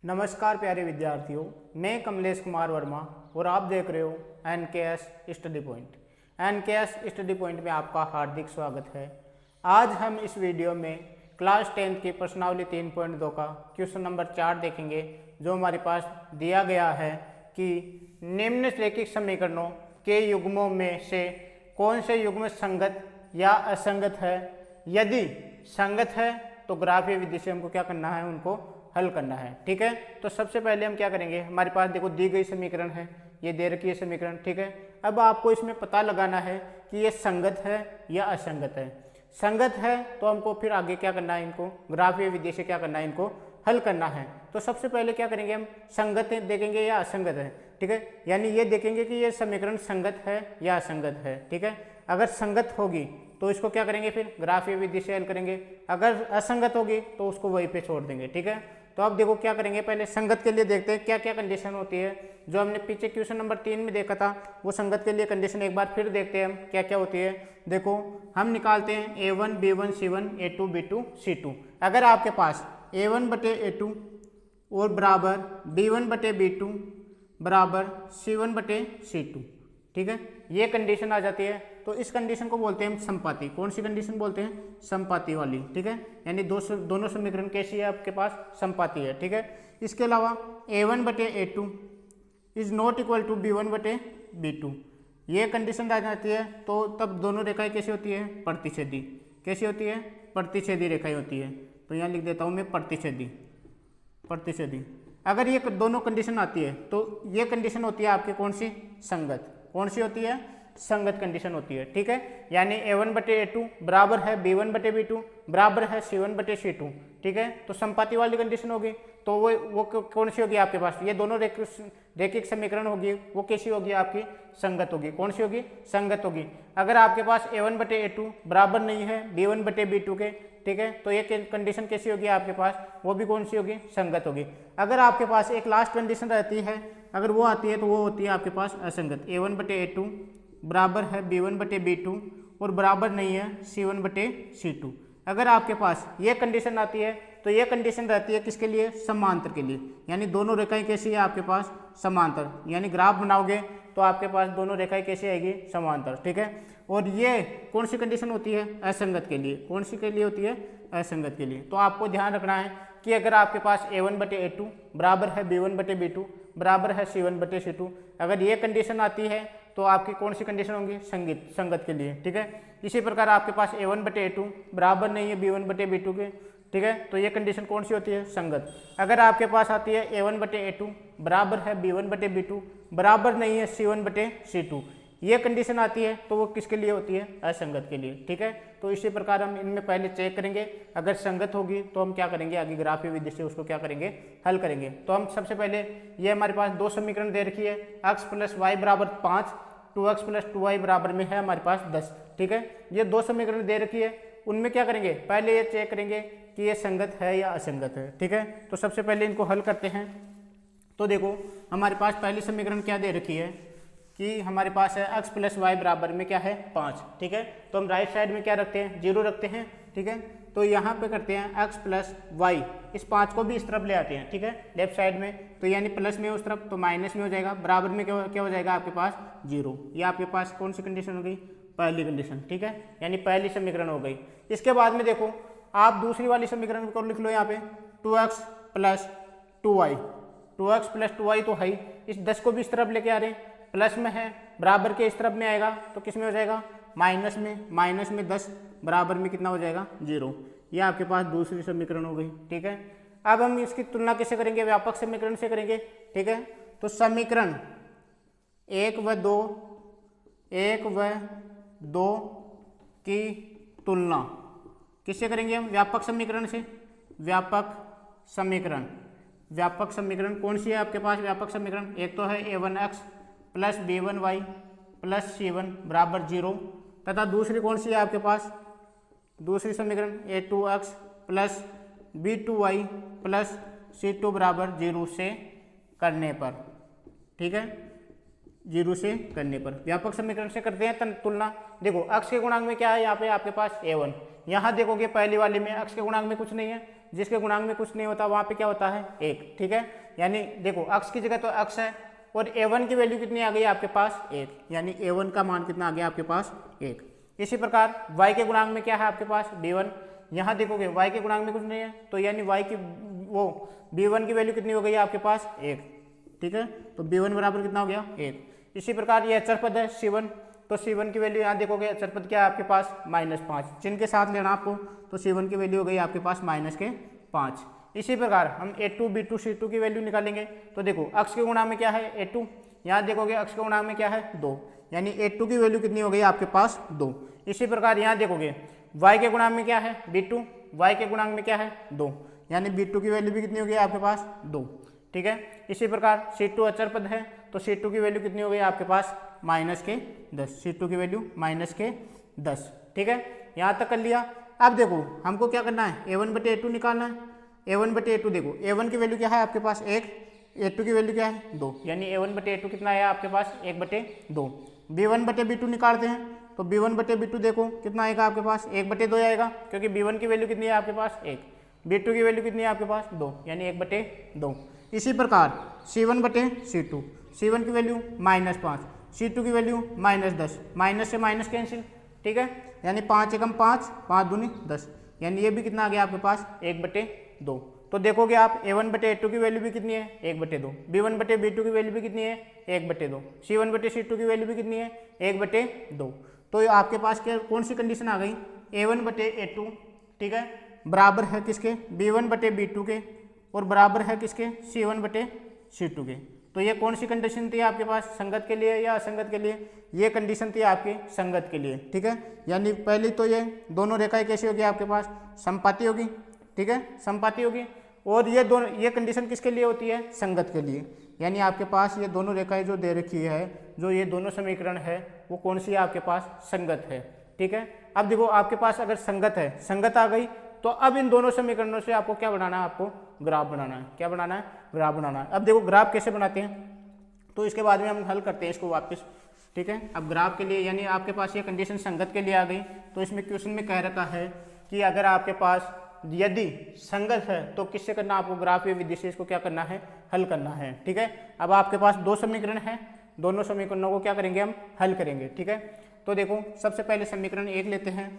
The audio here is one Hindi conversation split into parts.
नमस्कार प्यारे विद्यार्थियों, मैं कमलेश कुमार वर्मा और आप देख रहे हो NKS study point. NKS study point में आपका हार्दिक स्वागत है। आज हम इस वीडियो में क्लास 10 की प्रश्नावली 3.2 का क्वेश्चन नंबर 4 देखेंगे, जो हमारे पास दिया गया है कि निम्नलिखित समीकरणों के युग्मों में से कौन से युग्म संगत या असंगत है। यदि संगत है तो ग्राफीय विधि से हमको क्या करना है, उनको हल करना है। ठीक है, तो सबसे पहले हम क्या करेंगे, हमारे पास देखो दी गई समीकरण है, ये दे रखी है समीकरण। ठीक है, अब आपको इसमें पता लगाना है कि ये संगत है या असंगत है। संगत है तो हमको फिर आगे क्या करना है, इनको ग्राफीय विधि से क्या करना है, इनको हल करना है। तो सबसे पहले क्या करेंगे, हम संगत देखेंगे या असंगत है। ठीक है, यानी ये देखेंगे कि ये समीकरण संगत है या असंगत है। ठीक है, अगर संगत होगी तो इसको क्या करेंगे, फिर ग्राफीय विधि से हल करेंगे। अगर असंगत होगी तो उसको वहीं पे छोड़ देंगे। ठीक है, तो अब देखो क्या करेंगे, पहले संगत के लिए देखते हैं क्या क्या कंडीशन होती है। जो हमने पीछे क्वेश्चन नंबर 3 में देखा था, वो संगत के लिए कंडीशन एक बार फिर देखते हैं हम क्या क्या होती है। देखो हम निकालते हैं A1 B1 C1 A2 B2 C2। अगर आपके पास A1 बटे A2 और बराबर B1 बटे B2 बराबर C1 बटे C2, ठीक है, ये कंडीशन आ जाती है तो इस कंडीशन को बोलते हैं हम संपाती। कौन सी कंडीशन बोलते हैं, संपाती वाली। ठीक है, यानी दोनों समीकरण कैसी है, आपके पास संपाती है। ठीक है, इसके अलावा A1 बटे A2 is not equal to B1 बटे B2, ये कंडीशन आ जाती है तो तब दोनों रेखाएं कैसी होती है, प्रतिच्छेदी। कैसी होती है, प्रतिच्छेदी रेखाएं होती है। तो यहाँ लिख देता हूँ मैं प्रतिच्छेदी। अगर ये दोनों कंडीशन आती है तो ये कंडीशन होती है आपकी कौन सी, संगत। कौन सी होती है, संगत कंडीशन होती है। ठीक है, यानी A1 बटे A2 बराबर है B1 बटे B2 बराबर है C1 बटे C2। ठीक है, तो संपाती वाली कंडीशन होगी तो वो कौन सी होगी आपके पास, ये दोनों रेखिक समीकरण होगी, वो कैसी होगी, आपकी संगत होगी। कौन सी होगी, संगत होगी। अगर आपके पास A1 बटे A2 बराबर नहीं है B1 बटे B2 के, ठीक है, तो ये कंडीशन कैसी होगी आपके पास, वो भी कौन सी होगी, संगत होगी। अगर आपके पास एक लास्ट कंडीशन रहती है, अगर वो आती है तो वो होती है आपके पास असंगत। A1 बटे A2 बराबर है B1 बटे B2 और बराबर नहीं है C1 बटे C2। अगर आपके पास ये कंडीशन आती है तो ये कंडीशन रहती है किसके लिए, समांतर के लिए। यानी दोनों रेखाएं कैसी है आपके पास, समांतर। यानी ग्राफ बनाओगे तो आपके पास दोनों रेखाएं कैसी आएगी, समांतर। ठीक है, और ये कौन सी कंडीशन होती है, असंगत के लिए। कौन सी के लिए होती है, असंगत के लिए। तो आपको ध्यान रखना है कि अगर आपके पास A1 बटे A2 बराबर है B1 बटे B2 बराबर है C1 बटे C2, अगर ये कंडीशन आती है तो आपकी कौन सी कंडीशन होंगी, संगत के लिए। ठीक है, इसी प्रकार आपके पास A1 बटे A2 बराबर नहीं है B1 बटे B2 के, ठीक है, तो ये कंडीशन कौन सी होती है, संगत। अगर आपके पास आती है A1 बटे A2 बराबर है B1 बटे B2 बराबर नहीं है C1 बटे C2, ये कंडीशन आती है तो वो किसके लिए होती है, असंगत के लिए। ठीक है, तो इसी प्रकार हम इनमें पहले चेक करेंगे, अगर संगत होगी तो हम क्या करेंगे, आगे ग्राफीय विधि से उसको क्या करेंगे, हल करेंगे। तो हम सबसे पहले ये हमारे पास दो समीकरण दे रखी है, x प्लस वाई बराबर 5, 2x प्लस 2y बराबर में है हमारे पास 10। ठीक है, ये दो समीकरण दे रखी है, उनमें क्या करेंगे, पहले ये चेक करेंगे कि ये संगत है या असंगत है। ठीक है, तो सबसे पहले इनको हल करते हैं। तो देखो हमारे पास पहली समीकरण क्या दे रखी है कि हमारे पास है x प्लस वाई बराबर में क्या है, 5। ठीक है, तो हम राइट साइड में क्या रखते हैं, 0 रखते हैं। ठीक है, तो यहाँ पे करते हैं x प्लस वाई, इस 5 को भी इस तरफ ले आते हैं। ठीक है, लेफ्ट साइड में, तो यानी प्लस में उस तरफ तो माइनस में हो जाएगा, बराबर में क्या हो जाएगा आपके पास, 0। ये आपके पास कौन सी कंडीशन हो गई, पहली कंडीशन। ठीक है, यानी पहली समीकरण हो गई। इसके बाद में देखो आप दूसरी वाली समीकरण को लिख लो, यहाँ पे 2x plus 2y, 2x plus 2y तो है ही, इस 10 को भी इस तरफ लेके आ रहे हैं, प्लस में है, बराबर के इस तरफ में आएगा तो किस में हो जाएगा, माइनस में 10 बराबर में कितना हो जाएगा, 0। ये आपके पास दूसरी समीकरण हो गई। ठीक है, अब हम इसकी तुलना किससे करेंगे, व्यापक समीकरण से करेंगे। ठीक है, तो समीकरण 1 व 2 की तुलना किससे करेंगे हम, व्यापक समीकरण से। व्यापक समीकरण कौन सी है आपके पास, व्यापक समीकरण एक तो है A1x plus B1y plus C1 बराबर 0, तथा दूसरी कौन सी है आपके पास, दूसरी समीकरण A2x plus B2y plus C2 बराबर 0 से करने पर। ठीक है, 0 से करने पर व्यापक समीकरण से करते हैं तुलना। देखो x के गुणांक में क्या है, यहाँ पे आपके पास A1, यहाँ देखोगे पहली वाली में x के गुणांक में कुछ नहीं है, जिसके गुणांक में कुछ नहीं होता वहाँ पे क्या होता है 1, ठीक है। यानी देखो अक्स की जगह तो अक्स है और a1 की वैल्यू कितनी आ गई आपके पास 1, यानी a1 का मान कितना आ गया आपके पास 1। इसी प्रकार y के गुणांक में क्या है आपके पास b1, यहाँ देखोगे y के गुणांक में कुछ नहीं है तो यानी y की वो b1 की वैल्यू कितनी हो गई आपके पास 1, ठीक है। तो b1 बराबर कितना हो गया 1। इसी प्रकार ये अचर पद है c1, तो c1 की वैल्यू यहाँ देखोगे अचर पद क्या है आपके पास -5, चिन्ह के साथ लेना आपको, तो c1 की वैल्यू हो गई आपके पास -5। इसी प्रकार हम a2 b2 c2 की वैल्यू निकालेंगे, तो देखो अक्स के गुणांक में क्या है a2, यहाँ देखोगे अक्स के गुणांक में क्या है 2, यानी a2 की वैल्यू कितनी हो गई आपके पास 2। इसी प्रकार यहाँ देखोगे y के गुणांक में क्या है b2, y के गुणांक में क्या है 2, यानी b2 की वैल्यू भी कितनी हो गई आपके पास 2, ठीक है। इसी प्रकार c2 अचर पद है तो c2 की वैल्यू कितनी हो गई आपके पास -10, c2 की वैल्यू -10, ठीक है। यहाँ तक कर लिया। अब देखो हमको क्या करना है a1/a2 निकालना है। a1/a2 देखो a1 की वैल्यू क्या है आपके पास 1, a2 की वैल्यू क्या है 2, यानी a1/a2 कितना है आपके पास 1/2। b1/b2 निकालते हैं तो b1/b2 देखो कितना आएगा आपके पास 1/2 आएगा, क्योंकि b1 की वैल्यू कितनी है आपके पास 1, b2 की वैल्यू कितनी है आपके पास 2, यानी 1/2। इसी प्रकार c1/c2, c1 की वैल्यू -5, c2 की वैल्यू -10, माइनस से माइनस कैंसिल, ठीक है। यानी 5 एकम 5, 5 दूनी 10, यानी ये भी कितना आ गया आपके पास 1/2। तो देखोगे आप a1/a2 की वैल्यू भी कितनी है 1/2, b1/b2 की वैल्यू भी कितनी है 1/2, c1/c2 की वैल्यू भी कितनी है 1/2। तो आपके पास क्या कौन सी कंडीशन आ गई a1/a2, ठीक है, बराबर है किसके b1/b2 के और बराबर है किसके c1/c2 के। तो ये कौन सी कंडीशन थी आपके पास संगत के लिए या असंगत के लिए, ये कंडीशन थी आपकी संगत के लिए, ठीक है। यानी पहली तो ये दोनों रेखाएं कैसी होगी आपके पास समपाती होगी, ठीक है, समपाती होगी। और ये कंडीशन किसके लिए होती है संगत के लिए, यानी आपके पास ये दोनों रेखाएं जो दे रखी है, जो ये दोनों समीकरण है वो कौन सी है आपके पास संगत है, ठीक है। अब देखो आपके पास अगर संगत है, संगत आ गई तो अब इन दोनों समीकरणों से आपको क्या बनाना है, आपको ग्राफ बनाना है। क्या बनाना है, ग्राफ बनाना है। अब देखो ग्राफ कैसे बनाते हैं, तो इसके बाद में हम हल करते हैं इसको वापस, ठीक है। अब ग्राफ के लिए यानी आपके पास ये कंडीशन संगत के लिए आ गई, तो इसमें क्वेश्चन में कह रखा है कि अगर आपके पास यदि संगत है तो किससे करना, आपको ग्राफ या विधि से इसको क्या करना है, हल करना है, ठीक है। अब आपके पास दो समीकरण है, दोनों समीकरणों को क्या करेंगे हम हल करेंगे, ठीक है। तो देखो सबसे पहले समीकरण 1 लेते हैं,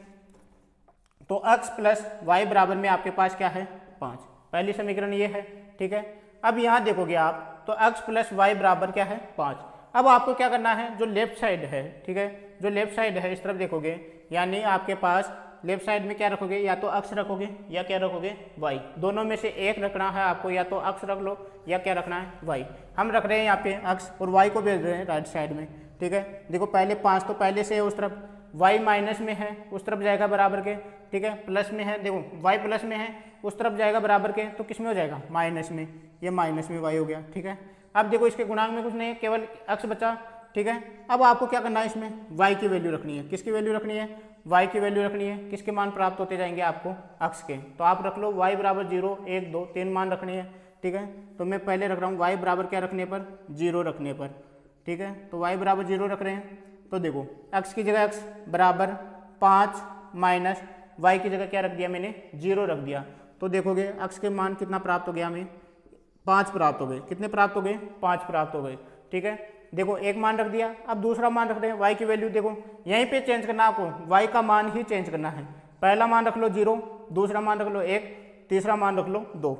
तो x प्लस वाई बराबर में आपके पास क्या है 5, पहली समीकरण ये है, ठीक है। अब यहाँ देखोगे आप तो x प्लस वाई बराबर क्या है 5। अब आपको क्या करना है, जो लेफ्ट साइड है, ठीक है, जो लेफ्ट साइड है इस तरफ देखोगे, यानी आपके पास लेफ्ट साइड में क्या रखोगे, या तो x रखोगे या क्या रखोगे y, दोनों में से एक रखना है आपको, या तो x रख लो या क्या रखना है y। हम रख रहे हैं यहाँ पे x और y को भेज रहे हैं राइट साइड में, ठीक है। देखो पहले 5 तो पहले से है उस तरफ, y माइनस में है उस तरफ जाएगा बराबर के, ठीक है, प्लस में है, देखो y प्लस में है उस तरफ जाएगा बराबर के, तो किस में हो जाएगा माइनस में, ये माइनस में y हो गया, ठीक है। अब देखो इसके गुणांक में कुछ नहीं है, केवल x बचा, ठीक है। अब आपको क्या करना है, इसमें y की वैल्यू रखनी है, किसकी वैल्यू रखनी है, y की वैल्यू रखनी है, किसके मान प्राप्त होते जाएंगे आपको x के, तो आप रख लो y बराबर 0 1 2 3 मान रखने हैं, ठीक है। तो मैं पहले रख रहा हूँ y बराबर क्या रखने पर 0 रखने पर, ठीक है। तो y बराबर 0 रख रहे हैं, तो देखो x की जगह x बराबर 5 माइनस y की जगह क्या रख दिया मैंने 0 रख दिया, तो देखोगे x के मान कितना प्राप्त हो गया हमें 5 प्राप्त हो गए, कितने प्राप्त हो गए 5 प्राप्त हो गए, ठीक है। देखो एक मान रख दिया, अब दूसरा मान रख रहे हैं, y की वैल्यू देखो यहीं पे चेंज करना, आपको y का मान ही चेंज करना है। पहला मान रख लो 0, दूसरा मान रख लो 1, तीसरा मान रख लो 2,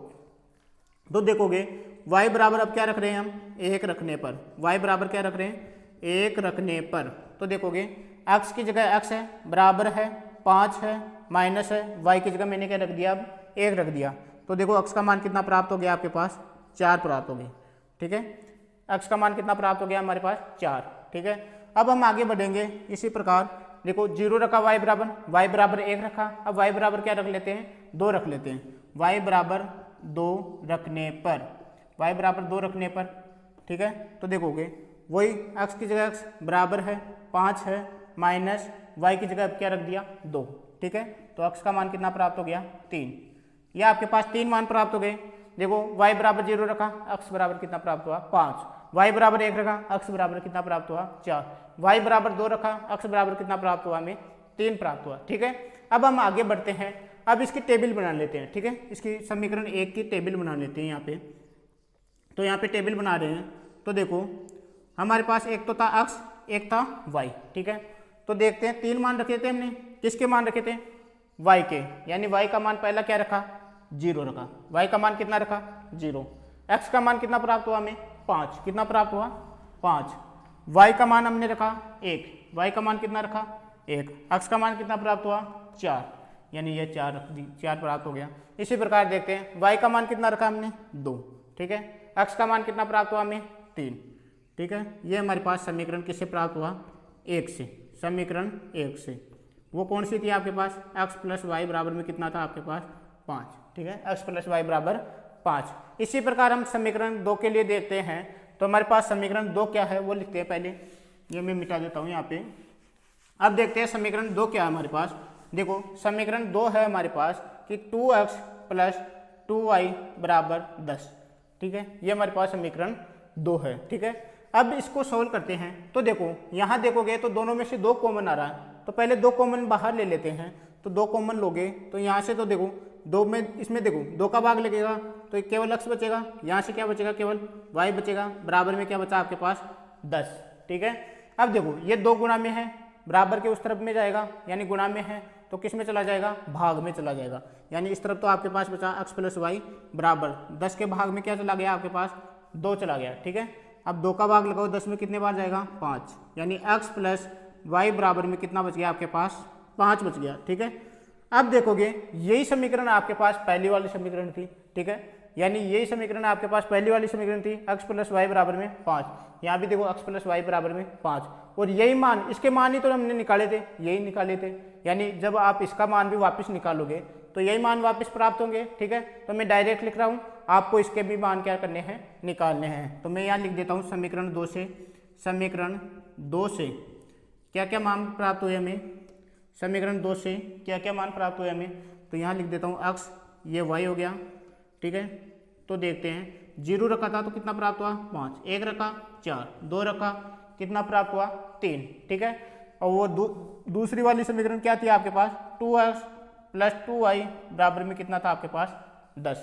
तो देखोगे y बराबर अब क्या रख रहे हैं हम 1 रखने पर, y बराबर क्या रख रहे हैं 1 रखने पर, तो देखोगे x की जगह x है बराबर है 5 है माइनस है, y की जगह मैंने क्या रख दिया अब 1 रख दिया, तो देखो x का मान कितना प्राप्त हो गया आपके पास 4 प्राप्त हो गए, ठीक है। x का मान कितना प्राप्त हो गया हमारे पास 4, ठीक है। अब हम आगे बढ़ेंगे इसी प्रकार, देखो 0 रखा y बराबर 1 रखा, अब y बराबर क्या रख लेते हैं 2 रख लेते हैं, y बराबर 2 रखने पर, y बराबर 2 रखने पर, ठीक है। तो देखोगे वही x की जगह x बराबर है 5 है माइनस y की जगह क्या रख दिया 2, ठीक है। तो x का मान कितना प्राप्त हो गया 3, यह आपके पास 3 मान प्राप्त हो गए। देखो y बराबर 0 रखा, x बराबर कितना प्राप्त हुआ 5, y बराबर 1 रखा, x बराबर कितना प्राप्त हुआ 4, y बराबर 2 रखा, x बराबर कितना प्राप्त हुआ हमें 3 प्राप्त हुआ, ठीक है। अब हम आगे बढ़ते हैं, अब इसकी टेबल बना लेते हैं, ठीक है, इसकी समीकरण 1 की टेबल बना लेते हैं यहाँ पे। तो यहाँ पे टेबल बना रहे हैं, तो देखो हमारे पास एक तो था x, एक था y, ठीक है। तो देखते हैं 3 मान रखे थे हमने, किसके मान रखे थे, y के, यानी y का मान पहला क्या रखा, 0 रखा। y का मान कितना रखा, 0। x का मान कितना प्राप्त हुआ हमें, 5। कितना प्राप्त हुआ, 5। y का मान हमने रखा 1, y का मान कितना रखा, 1। x का मान कितना प्राप्त हुआ, 4, यानी ये 4 रख दी, 4 प्राप्त हो गया। इसी प्रकार देखते हैं y का मान कितना रखा हमने, 2, ठीक है। x का मान कितना प्राप्त हुआ हमें, 3, ठीक है। ये हमारे पास समीकरण किससे प्राप्त हुआ, 1 से, समीकरण 1 से। वो कौन सी थी आपके पास, x प्लस वाई बराबर में कितना था आपके पास, 5, ठीक है, x प्लस वाई बराबर 5। इसी प्रकार हम समीकरण 2 के लिए देखते हैं। तो हमारे पास समीकरण 2 क्या है वो लिखते हैं पहले, ये मैं मिटा देता हूँ यहाँ पे। अब देखते हैं समीकरण 2 क्या है हमारे पास। देखो समीकरण 2 है हमारे पास कि 2x प्लस 2y बराबर 10, ठीक है, ये हमारे पास समीकरण 2 है, ठीक है। अब इसको सोल्व करते हैं। तो देखो यहाँ देखोगे तो दोनों में से 2 कॉमन आ रहा है, तो पहले 2 कॉमन बाहर ले लेते हैं। तो 2 कॉमन लोगे तो यहाँ से तो देखो 2 में, इसमें देखो 2 का भाग लगेगा तो केवल x बचेगा, यहाँ से क्या बचेगा, केवल y बचेगा, बराबर में क्या बचा आपके पास, 10, ठीक है। अब देखो ये 2 गुणा में है, बराबर के उस तरफ में जाएगा, यानी गुणा में है तो किस में चला जाएगा, भाग में चला जाएगा, यानी इस तरफ तो आपके पास बचा x प्लस वाई बराबर 10 के भाग में क्या चला गया आपके पास, 2 चला गया, ठीक है। अब 2 का भाग लगाओ 10 में कितने बार जाएगा, 5, यानी x प्लस वाई बराबर में कितना बच गया आपके पास, 5 बच गया, ठीक है। अब देखोगे यही समीकरण आपके पास पहली वाली समीकरण थी, ठीक है, यानी यही समीकरण आपके पास पहली वाली समीकरण थी, x प्लस वाई बराबर में 5। यहाँ भी देखो x प्लस वाई बराबर में 5, और यही मान, इसके मान ही तो हमने निकाले थे, यही निकाले थे, यानी जब आप इसका मान भी वापस निकालोगे तो यही मान वापस प्राप्त होंगे, ठीक है। तो मैं डायरेक्ट लिख रहा हूँ, आपको इसके भी मान क्या करने हैं, निकालने हैं। तो मैं यहाँ लिख देता हूँ समीकरण 2 से, समीकरण 2 से क्या क्या मान प्राप्त हुए हमें, समीकरण 2 से क्या क्या मान प्राप्त हुए हमें। तो यहाँ लिख देता हूँ x, ये y हो गया, ठीक है। तो देखते हैं 0 रखा था तो कितना प्राप्त हुआ, 5, 1 रखा 4, 2 रखा कितना प्राप्त हुआ, 3, ठीक है। और वो दूसरी वाली समीकरण क्या थी आपके पास, 2x प्लस 2y बराबर में कितना था आपके पास, 10,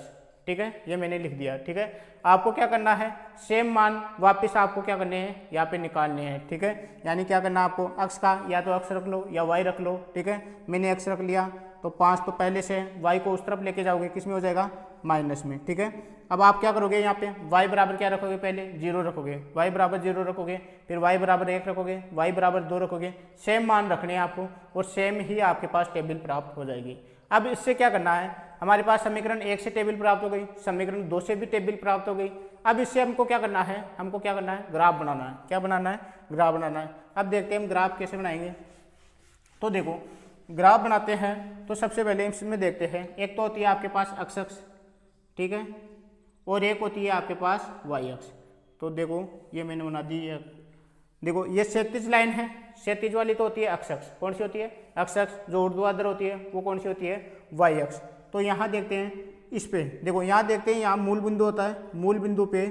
ठीक है, ये मैंने लिख दिया, ठीक है। आपको क्या करना है, सेम मान वापस आपको क्या करने हैं, यहाँ पे निकालने हैं, ठीक है। यानी क्या करना है आपको, x का या तो x रख लो या y रख लो, ठीक है। मैंने x रख लिया तो 5 तो पहले से, y को उस तरफ लेके जाओगे, किस में हो जाएगा, माइनस में, ठीक है। अब आप क्या करोगे, यहाँ पे y बराबर क्या रखोगे, पहले 0 रखोगे, y बराबर 0 रखोगे, फिर y बराबर 1 रखोगे, y बराबर 2 रखोगे, सेम मान रखने हैं आपको, और सेम ही आपके पास टेबल प्राप्त हो जाएगी। अब इससे क्या करना है, हमारे पास समीकरण 1 से टेबल प्राप्त हो गई, समीकरण 2 से भी टेबल प्राप्त हो गई। अब इससे हमको क्या करना है, हमको क्या करना है, ग्राफ बनाना है। क्या बनाना है, ग्राफ बनाना है। अब देखते हैं हम ग्राफ कैसे बनाएंगे। तो देखो ग्राफ बनाते हैं तो सबसे पहले इसमें देखते हैं, एक तो होती है आपके पास x अक्ष, ठीक है, और एक होती है आपके पास y अक्ष। तो देखो ये मैंने बना दी है, देखो ये क्षैतिज लाइन है, क्षैतिज वाली तो होती है x अक्ष, कौन सी होती है, x अक्ष। जो ऊर्ध्वाधर होती है वो कौन सी होती है, y अक्ष। तो यहाँ देखते हैं इस पे, देखो यहाँ देखते हैं, यहाँ मूल बिंदु होता है, मूल बिंदु पे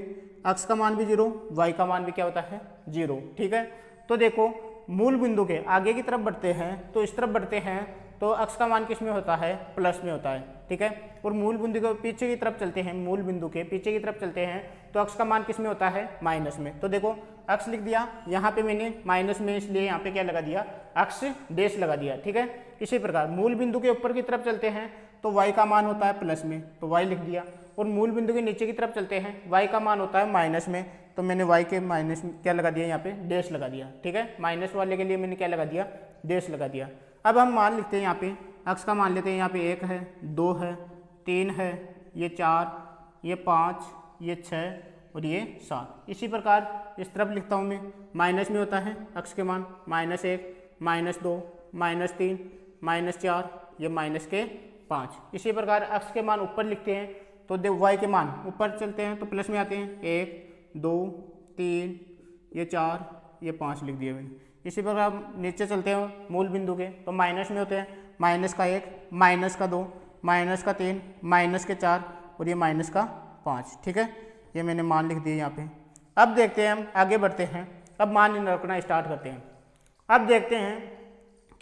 x का मान भी 0, y का मान भी क्या होता है, 0, ठीक है। तो देखो मूल बिंदु के आगे की तरफ बढ़ते हैं तो इस तरफ बढ़ते हैं तो x का मान किस में होता है, प्लस में होता है, ठीक है। और मूल बिंदु के पीछे की तरफ चलते हैं, मूल बिंदु के पीछे की तरफ चलते हैं तो x का मान किस में होता है, माइनस में। तो देखो x लिख दिया, यहाँ पे मैंने माइनस में, इसलिए यहाँ पे क्या लगा दिया, x डैश लगा दिया, ठीक है। इसी प्रकार मूल बिंदु के ऊपर की तरफ चलते हैं तो y का मान होता है प्लस में, तो y लिख दिया। और मूल बिंदु के नीचे की तरफ चलते हैं, y का मान होता है माइनस में, तो मैंने y के माइनस में क्या लगा दिया, यहाँ पे डैश लगा दिया, ठीक है। माइनस वाले के लिए मैंने क्या लगा दिया, डैश लगा दिया। अब हम मान लिखते हैं, यहाँ पे x का मान लेते हैं, यहाँ पे 1 है, 2 है, 3 है, ये 4, ये 5, ये 6 और ये 7। इसी प्रकार इस तरफ लिखता हूँ मैं, माइनस में होता है x के मान, -1, -2, -3, -4, ये माइनस के 5। इसी प्रकार x के मान ऊपर लिखते हैं तो y के मान ऊपर चलते हैं तो प्लस में आते हैं, 1, 2, 3, ये 4, ये 5 लिख दिए मैंने। इसी प्रकार नीचे चलते हैं मूल बिंदु के तो माइनस में होते हैं, माइनस का 1, माइनस का 2, माइनस का 3, माइनस के 4 और ये माइनस का 5, ठीक है। ये मैंने मान लिख दिए यहाँ पे। अब देखते हैं, हम आगे बढ़ते हैं, अब मान रखना स्टार्ट करते हैं। अब देखते हैं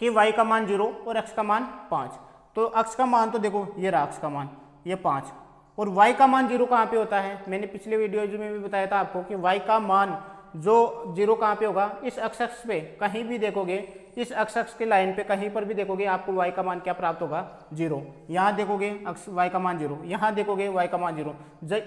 कि y का मान 0 और x का मान 5। तो अक्स का मान तो देखो ये रहा अक्स का मान, ये 5, और y का मान 0 कहाँ पे होता है, मैंने पिछले वीडियो में भी बताया था आपको कि y का मान जो 0 कहाँ पे होगा, इस अक्ष पे कहीं भी देखोगे, इस अक्ष के लाइन पे कहीं पर भी देखोगे आपको y का मान क्या प्राप्त होगा, 0। यहाँ देखोगे y का मान 0, यहाँ देखोगे y का मान 0।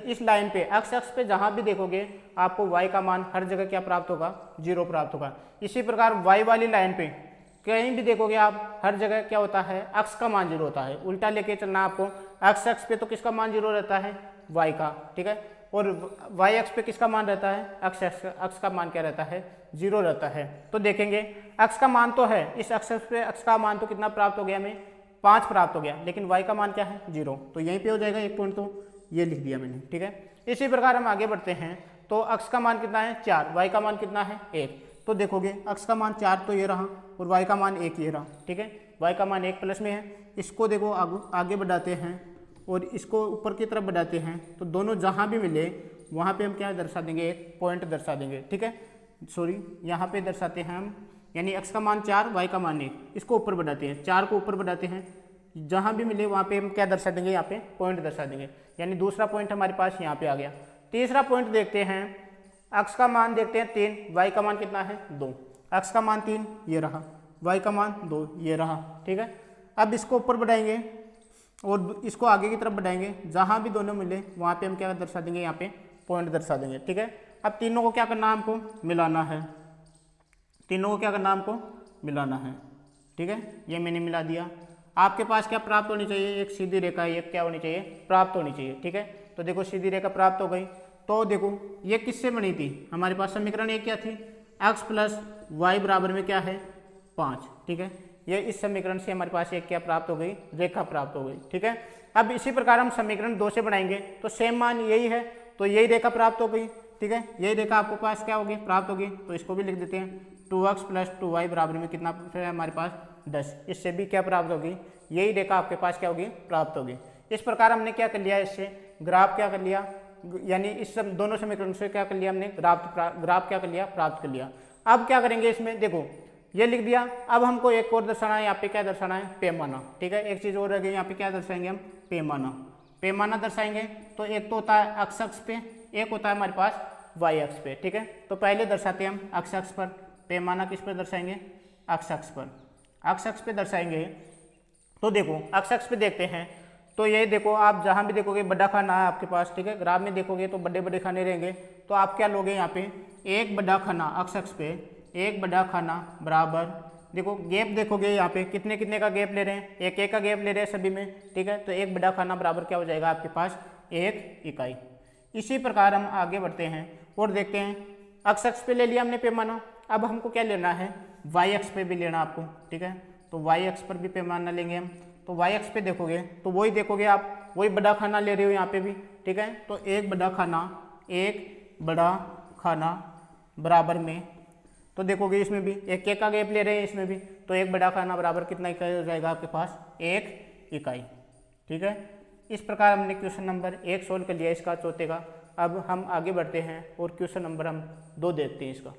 इस लाइन पे अक्ष पे जहाँ भी देखोगे आपको y का मान हर जगह क्या प्राप्त होगा, 0 प्राप्त होगा। इसी प्रकार y वाली लाइन पे कहीं भी देखोगे आप, हर जगह क्या होता है, अक्ष का मान 0 होता है। उल्टा लेके चलना आपको, अक्ष पे तो किसका मान 0 रहता है, y का, ठीक है, और y अक्ष पे किसका मान रहता है, अक्ष का मान क्या रहता है, 0 रहता है। तो देखेंगे अक्ष का मान तो है, इस अक्ष पे अक्ष का मान तो कितना प्राप्त हो गया, हमें 5 प्राप्त हो गया, लेकिन y का मान क्या है, 0। तो यहीं पे हो जाएगा एक पॉइंट, तो ये लिख दिया मैंने, ठीक है। इसी प्रकार हम आगे बढ़ते हैं, तो अक्ष का मान कितना है, 4, y का मान कितना है, 1। तो देखोगे अक्ष का मान 4 तो ये रहा, और y का मान 1 ये रहा, ठीक है। y का मान 1 प्लस में है, इसको देखो आगे बढ़ाते हैं और इसको ऊपर की तरफ बढ़ाते हैं, तो दोनों जहाँ भी मिले वहाँ पे हम क्या दर्शा देंगे, एक पॉइंट दर्शा देंगे, ठीक है। सॉरी, यहाँ पे दर्शाते हैं हम, यानी x का मान 4, y का मान 1, इसको ऊपर बढ़ाते हैं, 4 को ऊपर बढ़ाते हैं, जहाँ भी मिले वहाँ पे हम क्या दर्शा देंगे, यहाँ पे पॉइंट दर्शा देंगे, यानी दूसरा पॉइंट हमारे पास यहाँ पे आ गया। तीसरा पॉइंट देखते हैं, अक्ष का मान देखते हैं 3, y का मान कितना है, 2। अक्ष का मान 3 ये रहा, y का मान 2 ये रहा, ठीक है। अब इसको ऊपर बढ़ाएंगे और इसको आगे की तरफ बढ़ाएंगे, जहाँ भी दोनों मिले वहाँ पे हम क्या दर्शा देंगे, यहाँ पे पॉइंट दर्शा देंगे, ठीक है। अब तीनों को क्या करना है, हमको मिलाना है, तीनों को क्या करना है, हमको मिलाना है, ठीक है। ये मैंने मिला दिया। आपके पास क्या प्राप्त होनी चाहिए, एक सीधी रेखा, एक क्या होनी चाहिए, प्राप्त होनी चाहिए, ठीक है। तो देखो सीधी रेखा प्राप्त हो गई। तो देखो ये किससे बनी थी, हमारे पास समीकरण एक क्या थी, x प्लस वाई बराबर में क्या है, 5, ठीक है। ये इस समीकरण से हमारे पास एक क्या प्राप्त हो गई, रेखा प्राप्त हो गई, ठीक है। अब इसी प्रकार हम समीकरण 2 से बनाएंगे, तो सेम मान यही है, तो यही रेखा प्राप्त हो गई, ठीक है। यही रेखा आपके पास क्या होगी, प्राप्त होगी, तो इसको भी लिख देते हैं, 2x प्लस 2y बराबर में कितना है हमारे पास, 10। इससे भी क्या प्राप्त होगी, यही रेखा आपके पास क्या होगी, प्राप्त होगी। इस प्रकार हमने क्या कर लिया, इससे ग्राफ क्या कर लिया, यानी इस दोनों समीकरण से क्या कर लिया हमने, ग्राफ क्या कर लिया, प्राप्त कर लिया। अब क्या करेंगे, इसमें देखो ये लिख दिया। अब हमको एक और दर्शाना है, यहाँ पे क्या दर्शाना है, पैमाना, ठीक है। एक चीज़ और रह गई, यहाँ पे क्या दर्शाएंगे हम, पैमाना, पैमाना दर्शाएंगे। तो एक तो होता है अक्ष अक्ष पे, एक होता है हमारे पास वाई अक्ष पे, ठीक है। तो पहले दर्शाते हैं हम अक्ष अक्ष पर, पैमाना किस पर दर्शाएंगे, अक्ष अक्ष पर, अक्ष अक्ष पे दर्शाएंगे। तो देखो अक्ष अक्ष पे देखते हैं, तो ये देखो आप जहाँ भी देखोगे बड़ा खाना है आपके पास, ठीक है। ग्राफ में देखोगे तो बड़े बड़े खाने रहेंगे, तो आप क्या लोगे, यहाँ पे एक बड़ा खाना, अक्ष अक्ष पे एक बड़ा खाना बराबर, देखो गैप देखोगे यहाँ पे कितने कितने का गैप ले रहे हैं, एक एक का गैप ले रहे हैं सभी में, ठीक है। तो एक बड़ा खाना बराबर क्या हो जाएगा आपके पास, 1 इकाई। इसी प्रकार हम आगे बढ़ते हैं और देखते हैं, अक्ष अक्ष पे ले लिया हमने पैमाना, अब हमको क्या लेना है, वाई अक्ष पे भी लेना आपको, ठीक है। तो वाई अक्ष पर भी पैमाना लेंगे हम। तो वाई अक्ष पे देखोगे तो वही देखोगे आप, वही बड़ा खाना ले रहे हो यहाँ पे भी, ठीक है। तो एक बड़ा खाना बराबर में, तो देखोगे इसमें भी एक एक का गैप ले रहे हैं इसमें भी, तो एक बड़ा खाना बराबर कितना इकाई हो जाएगा आपके पास, 1 इकाई, ठीक है। इस प्रकार हमने क्वेश्चन नंबर 1 सोल्व कर लिया इसका, चौथे का। अब हम आगे बढ़ते हैं और क्वेश्चन नंबर हम 2 देखते हैं इसका।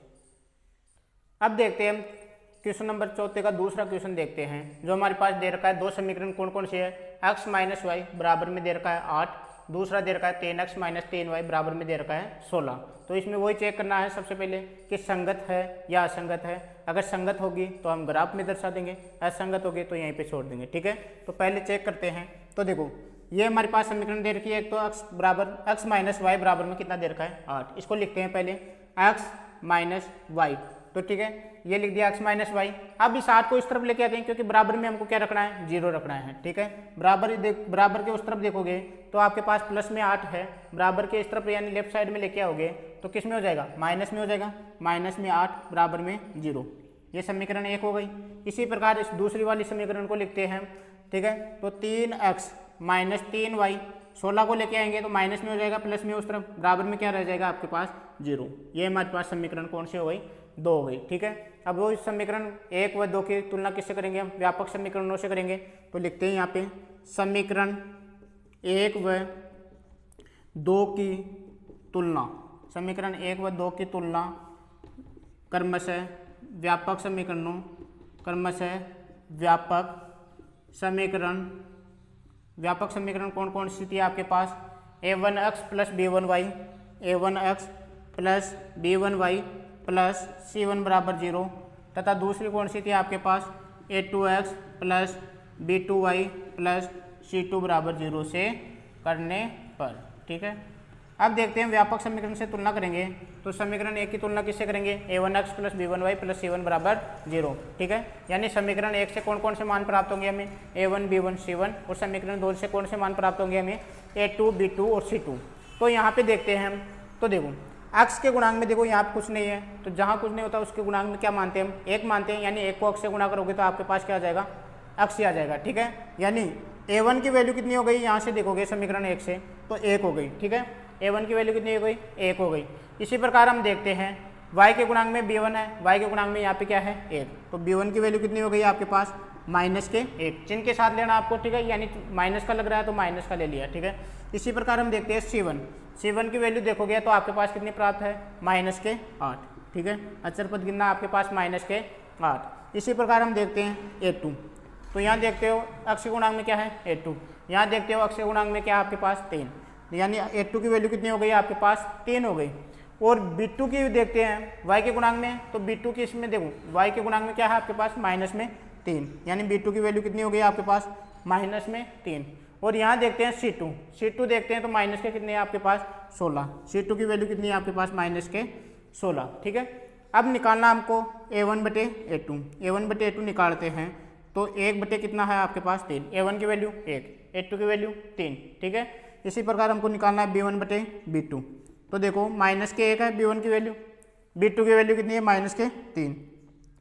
अब देखते हैं हम क्वेश्चन नंबर चौथे का दूसरा क्वेश्चन देखते हैं, जो हमारे पास दे रखा है, दो समीकरण कौन कौन से है, x माइनस वाई बराबर में दे रखा है 8, दूसरा दे रखा है 3x माइनस 3y बराबर में दे रखा है 16। तो इसमें वही चेक करना है सबसे पहले कि संगत है या असंगत है। अगर संगत होगी तो हम ग्राफ में दर्शा देंगे, असंगत होगी तो यहीं पे छोड़ देंगे, ठीक है। तो पहले चेक करते हैं। तो देखो ये हमारे पास समीकरण दे रखी है, एक तो x माइनस वाई बराबर में कितना दे रखा है 8, इसको लिखते हैं पहले x माइनस वाई, तो ठीक है ये लिख दिया x माइनस वाई। अब इस 8 को इस तरफ लेके आते हैं, क्योंकि बराबर में हमको क्या रखना है, 0 रखना है, ठीक है। बराबर के उस तरफ देखोगे तो आपके पास प्लस में 8 है, बराबर के इस तरफ यानी लेफ्ट साइड में लेके आओगे तो किस में हो जाएगा, माइनस में हो जाएगा, माइनस में 8 बराबर में 0। ये समीकरण 1 हो गई। इसी प्रकार इस दूसरी वाली समीकरण को लिखते हैं, ठीक है। तो 3x माइनस 3y, 16 को लेके आएंगे तो माइनस में हो जाएगा, प्लस में उस तरफ, बराबर में क्या रह जाएगा आपके पास 0। ये हमारे पास समीकरण कौन सी हो गई, 2 हो गई, ठीक है। अब वो इस समीकरण 1 व 2 की तुलना किससे करेंगे हम, व्यापक समीकरणों से करेंगे। तो लिखते हैं यहाँ पे समीकरण 1 व 2 की तुलना, समीकरण 1 व 2 की तुलना क्रमशः व्यापक समीकरणों, क्रमशः व्यापक समीकरण, व्यापक समीकरण कौन कौन सी थी आपके पास, a1x plus b1y, a1x plus b1y plus c1 बराबर 0, तथा दूसरी कौन सी थी आपके पास a2x plus b2y plus c2 बराबर 0 से करने पर। ठीक है, अब देखते हैं व्यापक समीकरण से तुलना करेंगे तो समीकरण एक की तुलना किससे करेंगे, a1x plus b1y plus c1 बराबर 0। ठीक है, यानी समीकरण एक से कौन कौन से मान प्राप्त होंगे हमें, a1 b1 c1, और समीकरण दो से कौन से मान प्राप्त होंगे हमें, a2 b2 और c2। तो यहाँ पे देखते हैं हम, तो देखो x के गुणांक में देखो यहाँ पे कुछ नहीं है, तो जहाँ कुछ नहीं होता उसके गुणांक में क्या मानते हैं हम, एक मानते हैं, यानी एक को x से गुणा करोगे तो आपके पास क्या आ जाएगा, x ही आ जाएगा। ठीक है, यानी a1 की वैल्यू कितनी हो गई, यहाँ से देखोगे समीकरण एक से तो 1 हो गई। ठीक है, a1 की वैल्यू कितनी हो गई, 1 हो गई। इसी प्रकार हम देखते हैं y के गुणांक में b1 है, y के गुणांक में यहाँ पे क्या है 1, तो b1 की वैल्यू कितनी हो गई आपके पास, माइनस के 1, चिन्ह के साथ लेना आपको। ठीक है, यानी माइनस का लग रहा है तो माइनस का ले लिया। ठीक है, इसी प्रकार हम देखते हैं c1 की वैल्यू देखोगे तो आपके पास कितनी प्राप्त है, माइनस के 8। ठीक है, अचर पद गिनना आपके पास माइनस के 8। इसी प्रकार हम देखते हैं a2, तो यहाँ देखते हो x के गुणांक में क्या है a2, यहाँ देखते हो x के गुणांक में क्या है आपके पास 3, यानी a2 की वैल्यू कितनी हो गई आपके पास 3 हो गई। और b2 की देखते हैं y के गुणांक में, तो b2 की इसमें देखो y के गुणांक में क्या है आपके पास माइनस में 3, यानी b2 की वैल्यू कितनी हो गई आपके पास माइनस में 3। और यहाँ देखते हैं c2 देखते हैं तो माइनस के कितने हैं आपके पास 16, c2 की वैल्यू कितनी है आपके पास माइनस के 16। ठीक है, अब निकालना हमको a1 बटे a2 निकालते हैं तो 1 बटे कितना है आपके पास 3, a1 की वैल्यू 1, a2 की वैल्यू 3। ठीक है, इसी प्रकार हमको निकालना है b1 बटे b2, तो देखो माइनस के 1 है b1 की वैल्यू, b2 की वैल्यू कितनी है माइनस के 3,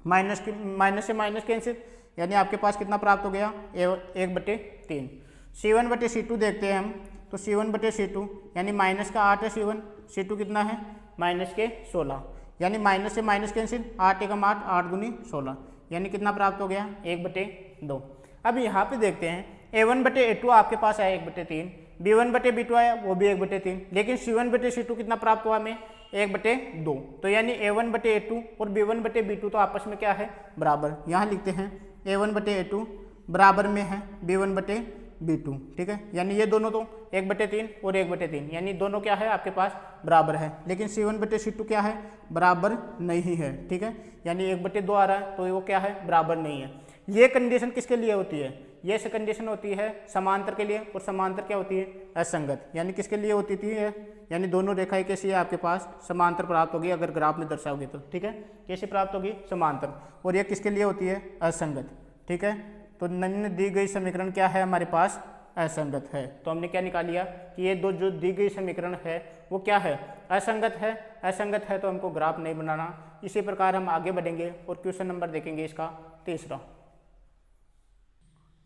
माइनस से माइनस कैंसिल, यानी आपके पास कितना प्राप्त हो गया 1 बटे 3। c1 बटे c2 देखते हैं हम, तो c1 बटे c2 यानी माइनस का 8 है c2 कितना है माइनस के 16, यानी माइनस से माइनस कैंसिल, 8 एकम 8, 8 दूनी 16, यानी कितना प्राप्त हो गया 1 बटे 2। अब यहाँ पे देखते हैं a1 बटे a2 आपके पास आया 1 बटे 3, b1 बटे b2 आया वो भी 1 बटे 3, लेकिन c1 बटे c2 कितना प्राप्त हुआ हमें 1 बटे 2, तो यानी a1 बटे a2 और b1 बटे b2 तो आपस में क्या है बराबर। यहाँ लिखते हैं a1 बटे a2 बराबर में है b1 बटे b2। ठीक है, यानी ये दोनों तो 1 बटे 3 और 1 बटे 3, यानी दोनों क्या है आपके पास बराबर है, लेकिन c1 बटे c2 क्या है बराबर नहीं है। ठीक है, यानी 1 बटे 2 आ रहा है तो वो क्या है बराबर नहीं है। ये कंडीशन किसके लिए होती है, ये कंडीशन होती है समांतर के लिए, और समांतर क्या होती है असंगत, यानी किसके लिए होती थी है, यानी दोनों रेखाएं कैसी है आपके पास समांतर प्राप्त होगी अगर ग्राफ में दर्शाओगे तो। ठीक है, कैसे प्राप्त होगी समांतर, और ये किसके लिए होती है असंगत। ठीक है, तो निम्न दी गई समीकरण क्या है हमारे पास असंगत है, तो हमने क्या निकाल लिया कि ये दो जो दी गई समीकरण है वो क्या है असंगत है। असंगत है तो हमको ग्राफ नहीं बनाना। इसी प्रकार हम आगे बढ़ेंगे और क्वेश्चन नंबर देखेंगे इसका तीसरा।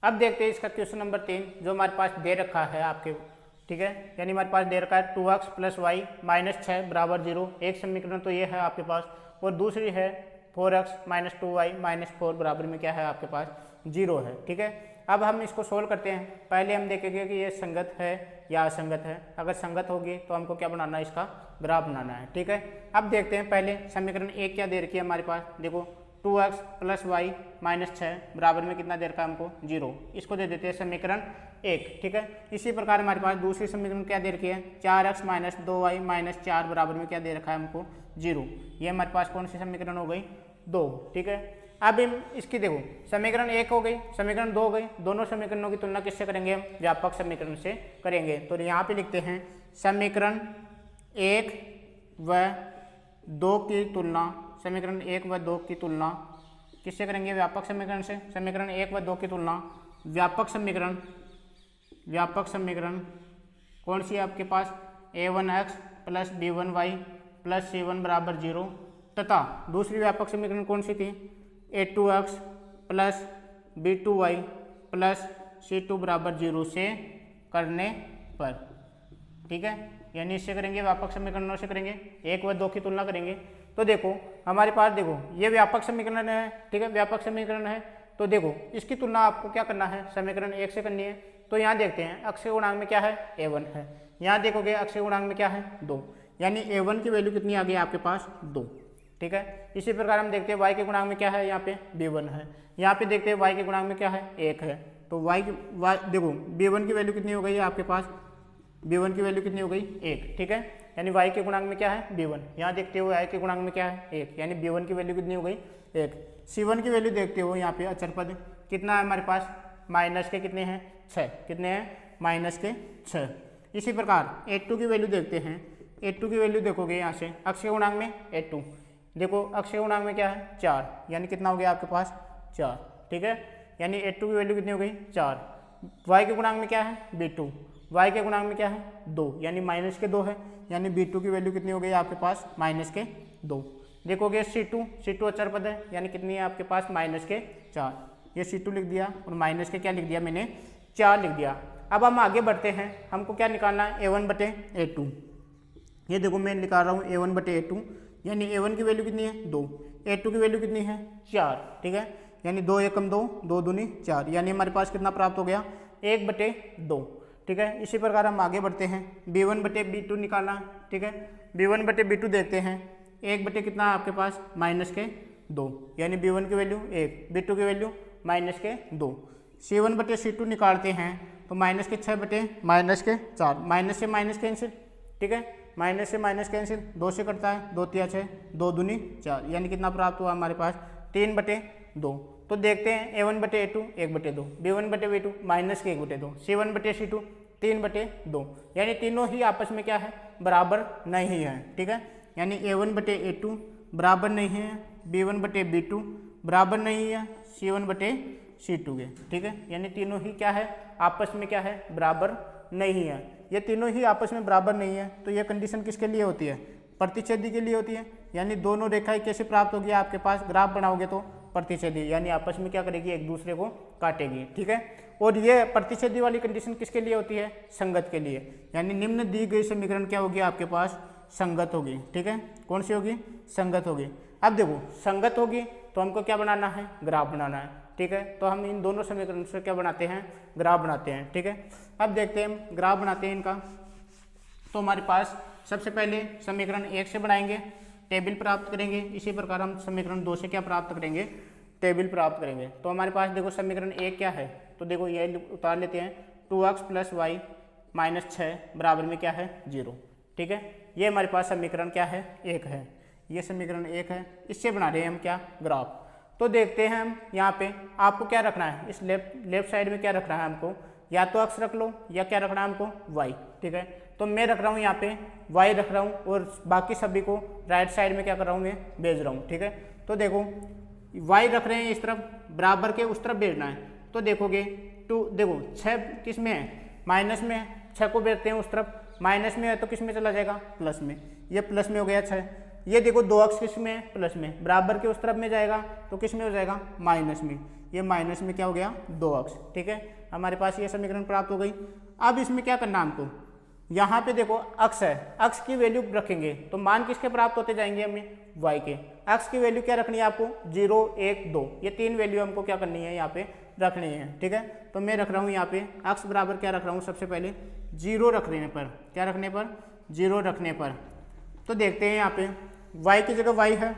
अब देखते हैं इसका क्वेश्चन नंबर 3 जो हमारे पास दे रखा है आपके। ठीक है, यानी हमारे पास दे रखा है 2x प्लस वाई माइनस 6 बराबर 0, एक समीकरण तो ये है आपके पास, और दूसरी है 4x माइनस 2y माइनस 4 बराबर में क्या है आपके पास 0 है। ठीक है, अब हम इसको सोल्व करते हैं। पहले हम देखेंगे कि ये संगत है या असंगत है, अगर संगत होगी तो हमको क्या बनाना है इसका ग्राफ बनाना है। ठीक है, अब देखते हैं पहले समीकरण एक क्या दे रखी है हमारे पास, देखो 2x प्लस वाई माइनस 6 बराबर में कितना दे रखा है हमको 0, इसको दे देते हैं समीकरण 1। ठीक है, इसी प्रकार हमारे पास दूसरी समीकरण क्या दे रखी है 4x माइनस 2y माइनस 4 बराबर में क्या दे रखा है हमको 0, ये हमारे पास कौन सी समीकरण हो गई 2। ठीक है, अब हम इसकी देखो समीकरण 1 हो गई, समीकरण 2 हो गई, दोनों समीकरणों की तुलना किससे करेंगे हम व्यापक समीकरण से करेंगे। तो यहाँ पे लिखते हैं समीकरण 1 व 2 की तुलना, समीकरण 1 व 2 की तुलना किससे करेंगे व्यापक समीकरण से। समीकरण 1 व 2 की तुलना व्यापक समीकरण कौन सी है आपके पास a1x plus b1y plus c1 बराबर 0, तथा दूसरी व्यापक समीकरण कौन सी थी a2x plus b2y plus c2 बराबर 0 से करने पर। ठीक है, यानी इससे करेंगे व्यापक समीकरणों से करेंगे 1 व 2 की तुलना करेंगे। तो देखो हमारे पास देखो ये व्यापक समीकरण है। ठीक है, व्यापक समीकरण है तो देखो इसकी तुलना आपको क्या करना है समीकरण 1 से करनी है। तो यहाँ देखते हैं अक्ष के गुणांक में क्या है a1 है, यहाँ देखोगे अक्ष के गुणांक में क्या है 2, यानी a1 की वैल्यू कितनी आ गई आपके पास 2। ठीक है, इसी प्रकार हम देखते हैं y के गुणांक में क्या है यहाँ पे b1 है, यहाँ पे देखते हैं y के गुणांक में क्या है 1 है, तो y देखो b1 की वैल्यू कितनी हो गई है आपके पास, b1 की वैल्यू कितनी हो गई 1, ठीक है, यानी y के गुणांक में क्या है b1, यहाँ देखते हो y के गुणांक में क्या है 1, यानी b1 की वैल्यू कितनी हो गई 1। c1 की वैल्यू देखते हो यहाँ पे अचर पद कितना है हमारे पास, माइनस के कितने हैं 6, कितने हैं माइनस के 6। इसी प्रकार a2 की वैल्यू देखते हैं, a2 की वैल्यू देखोगे यहाँ से अक्ष के गुणांक में a2, देखो अक्ष के गुणांक में क्या है 4, यानी कितना हो गया आपके पास 4, ठीक है, यानी a2 की वैल्यू कितनी हो गई 4। y के गुणांक में क्या है b2, y के गुणांक में क्या है 2, यानी माइनस के 2 है, यानी b2 की वैल्यू कितनी हो गई आपके पास माइनस के 2। देखोगे c2 अचर पद है, यानी कितनी है आपके पास माइनस के 4, ये c2 लिख दिया और माइनस के क्या लिख दिया मैंने 4 लिख दिया। अब हम आगे बढ़ते हैं, हमको क्या निकालना है a1/a2, ये देखो मैं निकाल रहा हूँ a1/a2, यानी a1 की वैल्यू कितनी है 2, a2 की वैल्यू कितनी है 4, ठीक है, यानी 2 एकम 2, 2 दूनी 4, यानी हमारे पास कितना प्राप्त हो गया 1/2, ठीक है। इसी प्रकार हम आगे बढ़ते हैं, b1/b2 निकालना, ठीक है, b1/b2 देखते हैं, 1 कितना है आपके पास माइनस के 2, यानी b1 की वैल्यू 1, b2 की वैल्यू माइनस के 2। c1/c2 निकालते हैं तो माइनस के 6 माइनस के 4, माइनस से माइनस कैंसिल, ठीक है, माइनस से माइनस कैंसिल, 2 से कटता है, 2 तिया 6, 2 दूनी 4, यानी कितना प्राप्त हुआ हमारे पास 3/2। तो देखते हैं a1/a2 1/2, b1/b2 माइनस के 1/2, c1/c2 3/2, यानी तीनों ही आपस में क्या है बराबर नहीं है, ठीक है, यानी a1/a2 बराबर नहीं है, b1/b2 बराबर नहीं है c1/c2 के, ठीक है, यानी तीनों ही क्या है आपस में क्या है बराबर नहीं है। ये तीनों ही आपस में बराबर नहीं है, तो ये कंडीशन किसके लिए होती है प्रतिच्छेदी के लिए होती है, यानी दोनों रेखाएं कैसे प्राप्त होगी आपके पास, ग्राफ बनाओगे तो प्रतिच्छेदी, यानी आपस में क्या करेगी एक दूसरे को काटेगी, ठीक है। और ये प्रतिच्छेदी वाली कंडीशन किसके लिए होती है संगत के लिए, यानी निम्न दी गई समीकरण क्या होगी आपके पास संगत होगी, ठीक है, कौन सी होगी संगत होगी। अब देखो संगत होगी तो हमको क्या बनाना है ग्राफ बनाना है, ठीक है, तो हम इन दोनों समीकरण से क्या बनाते हैं ग्राफ बनाते हैं, ठीक है। अब देखते हैं हम ग्राफ बनाते हैं इनका, तो हमारे पास सबसे पहले समीकरण 1 से बनाएंगे, टेबल प्राप्त करेंगे, इसी प्रकार हम समीकरण 2 से क्या प्राप्त करेंगे टेबल प्राप्त करेंगे। तो हमारे पास देखो समीकरण 1 क्या है, तो देखो ये उतार लेते हैं 2x + y - 6 बराबर में क्या है 0, ठीक है, ये हमारे पास समीकरण क्या है 1 है, ये समीकरण 1 है, इससे बना रहे हैं हम क्या ग्राफ। तो देखते हैं हम यहाँ पे आपको क्या रखना है, इस लेफ्ट साइड में क्या रखना है हमको, या तो x रख लो या क्या रखना है हमको y, ठीक है, तो मैं रख रहा हूँ यहाँ पे y रख रहा हूँ और बाकी सभी को राइट साइड में क्या कर रहा हूँ मैं भेज रहा हूँ, ठीक है। तो देखो y रख रहे हैं इस तरफ, बराबर के उस तरफ भेजना है, तो देखोगे देखो 6 किस में है माइनस में है, 6 को भेजते हैं उस तरफ, माइनस में है तो किस में चला जाएगा प्लस में, ये प्लस में हो गया 6, ये देखो 2x किस में है प्लस में, बराबर के उस तरफ में जाएगा तो किस में हो जाएगा माइनस में, ये माइनस में क्या हो गया 2x, ठीक है, हमारे पास ये समीकरण प्राप्त हो गई। अब इसमें क्या करना हमको, यहाँ पे देखो अक्ष है, अक्ष की वैल्यू रखेंगे तो मान किसके प्राप्त होते जाएंगे हमें y के, अक्ष की वैल्यू क्या रखनी है आपको 0 1 2, ये 3 वैल्यू हमको क्या करनी है यहाँ पे रखनी है, ठीक है। तो मैं रख रहा हूँ यहाँ पे अक्ष बराबर क्या रख रहा हूँ सबसे पहले 0 रखने पर, क्या रखने पर 0 रखने पर। तो देखते हैं यहाँ पे y की जगह y है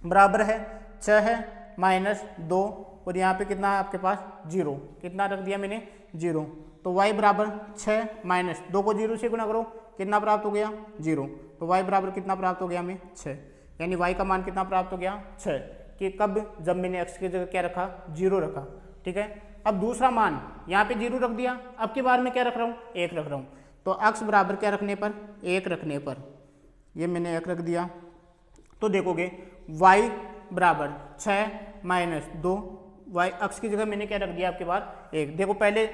बराबर है 6 है -2 और यहाँ पे कितना है आपके पास 0, कितना रख दिया मैंने 0, तो y बराबर 6 - 2 को 0 से गुना करो कितना प्राप्त हो गया 0, तो y बराबर कितना प्राप्त हो गया हमें 6, यानी y का मान कितना प्राप्त हो गया 6, कि कब जब मैंने x की जगह क्या रखा 0 रखा, ठीक है। अब दूसरा मान यहाँ पे 0 रख दिया, अब की बार में क्या रख रहा हूँ 1 रख रहा हूँ, तो x बराबर क्या रखने पर 1 रखने पर, ये मैंने 1 रख दिया, तो देखोगे y बराबर 6 - 2, y अक्ष की जगह मैंने क्या रख दिया आपके पास 1, देखो पहले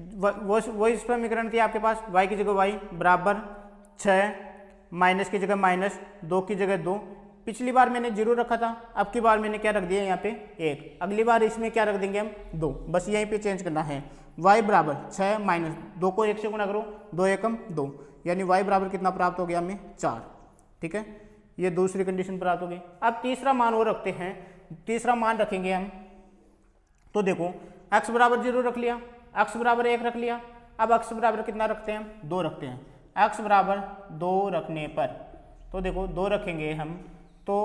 वो इस समीकरण थी आपके पास y की जगह y बराबर 6 माइनस की जगह -2 की जगह 2, पिछली बार मैंने 0 रखा था, अब की बार मैंने क्या रख दिया यहाँ पे 1, अगली बार इसमें क्या रख देंगे हम 2, बस यहीं पे चेंज करना है। y बराबर 6 - 2 को 1 से गुना करो 2 एकम 2, यानी y बराबर कितना प्राप्त हो गया हमें 4, ठीक है, ये दूसरी कंडीशन प्राप्त हो गई। अब तीसरा मान वो रखते हैं, तीसरा मान रखेंगे हम, तो देखो x बराबर 0 रख लिया, x बराबर 1 रख लिया, अब x बराबर कितना रखते हैं हम 2 रखते हैं, x बराबर 2 रखने पर, तो देखो 2 रखेंगे हम, तो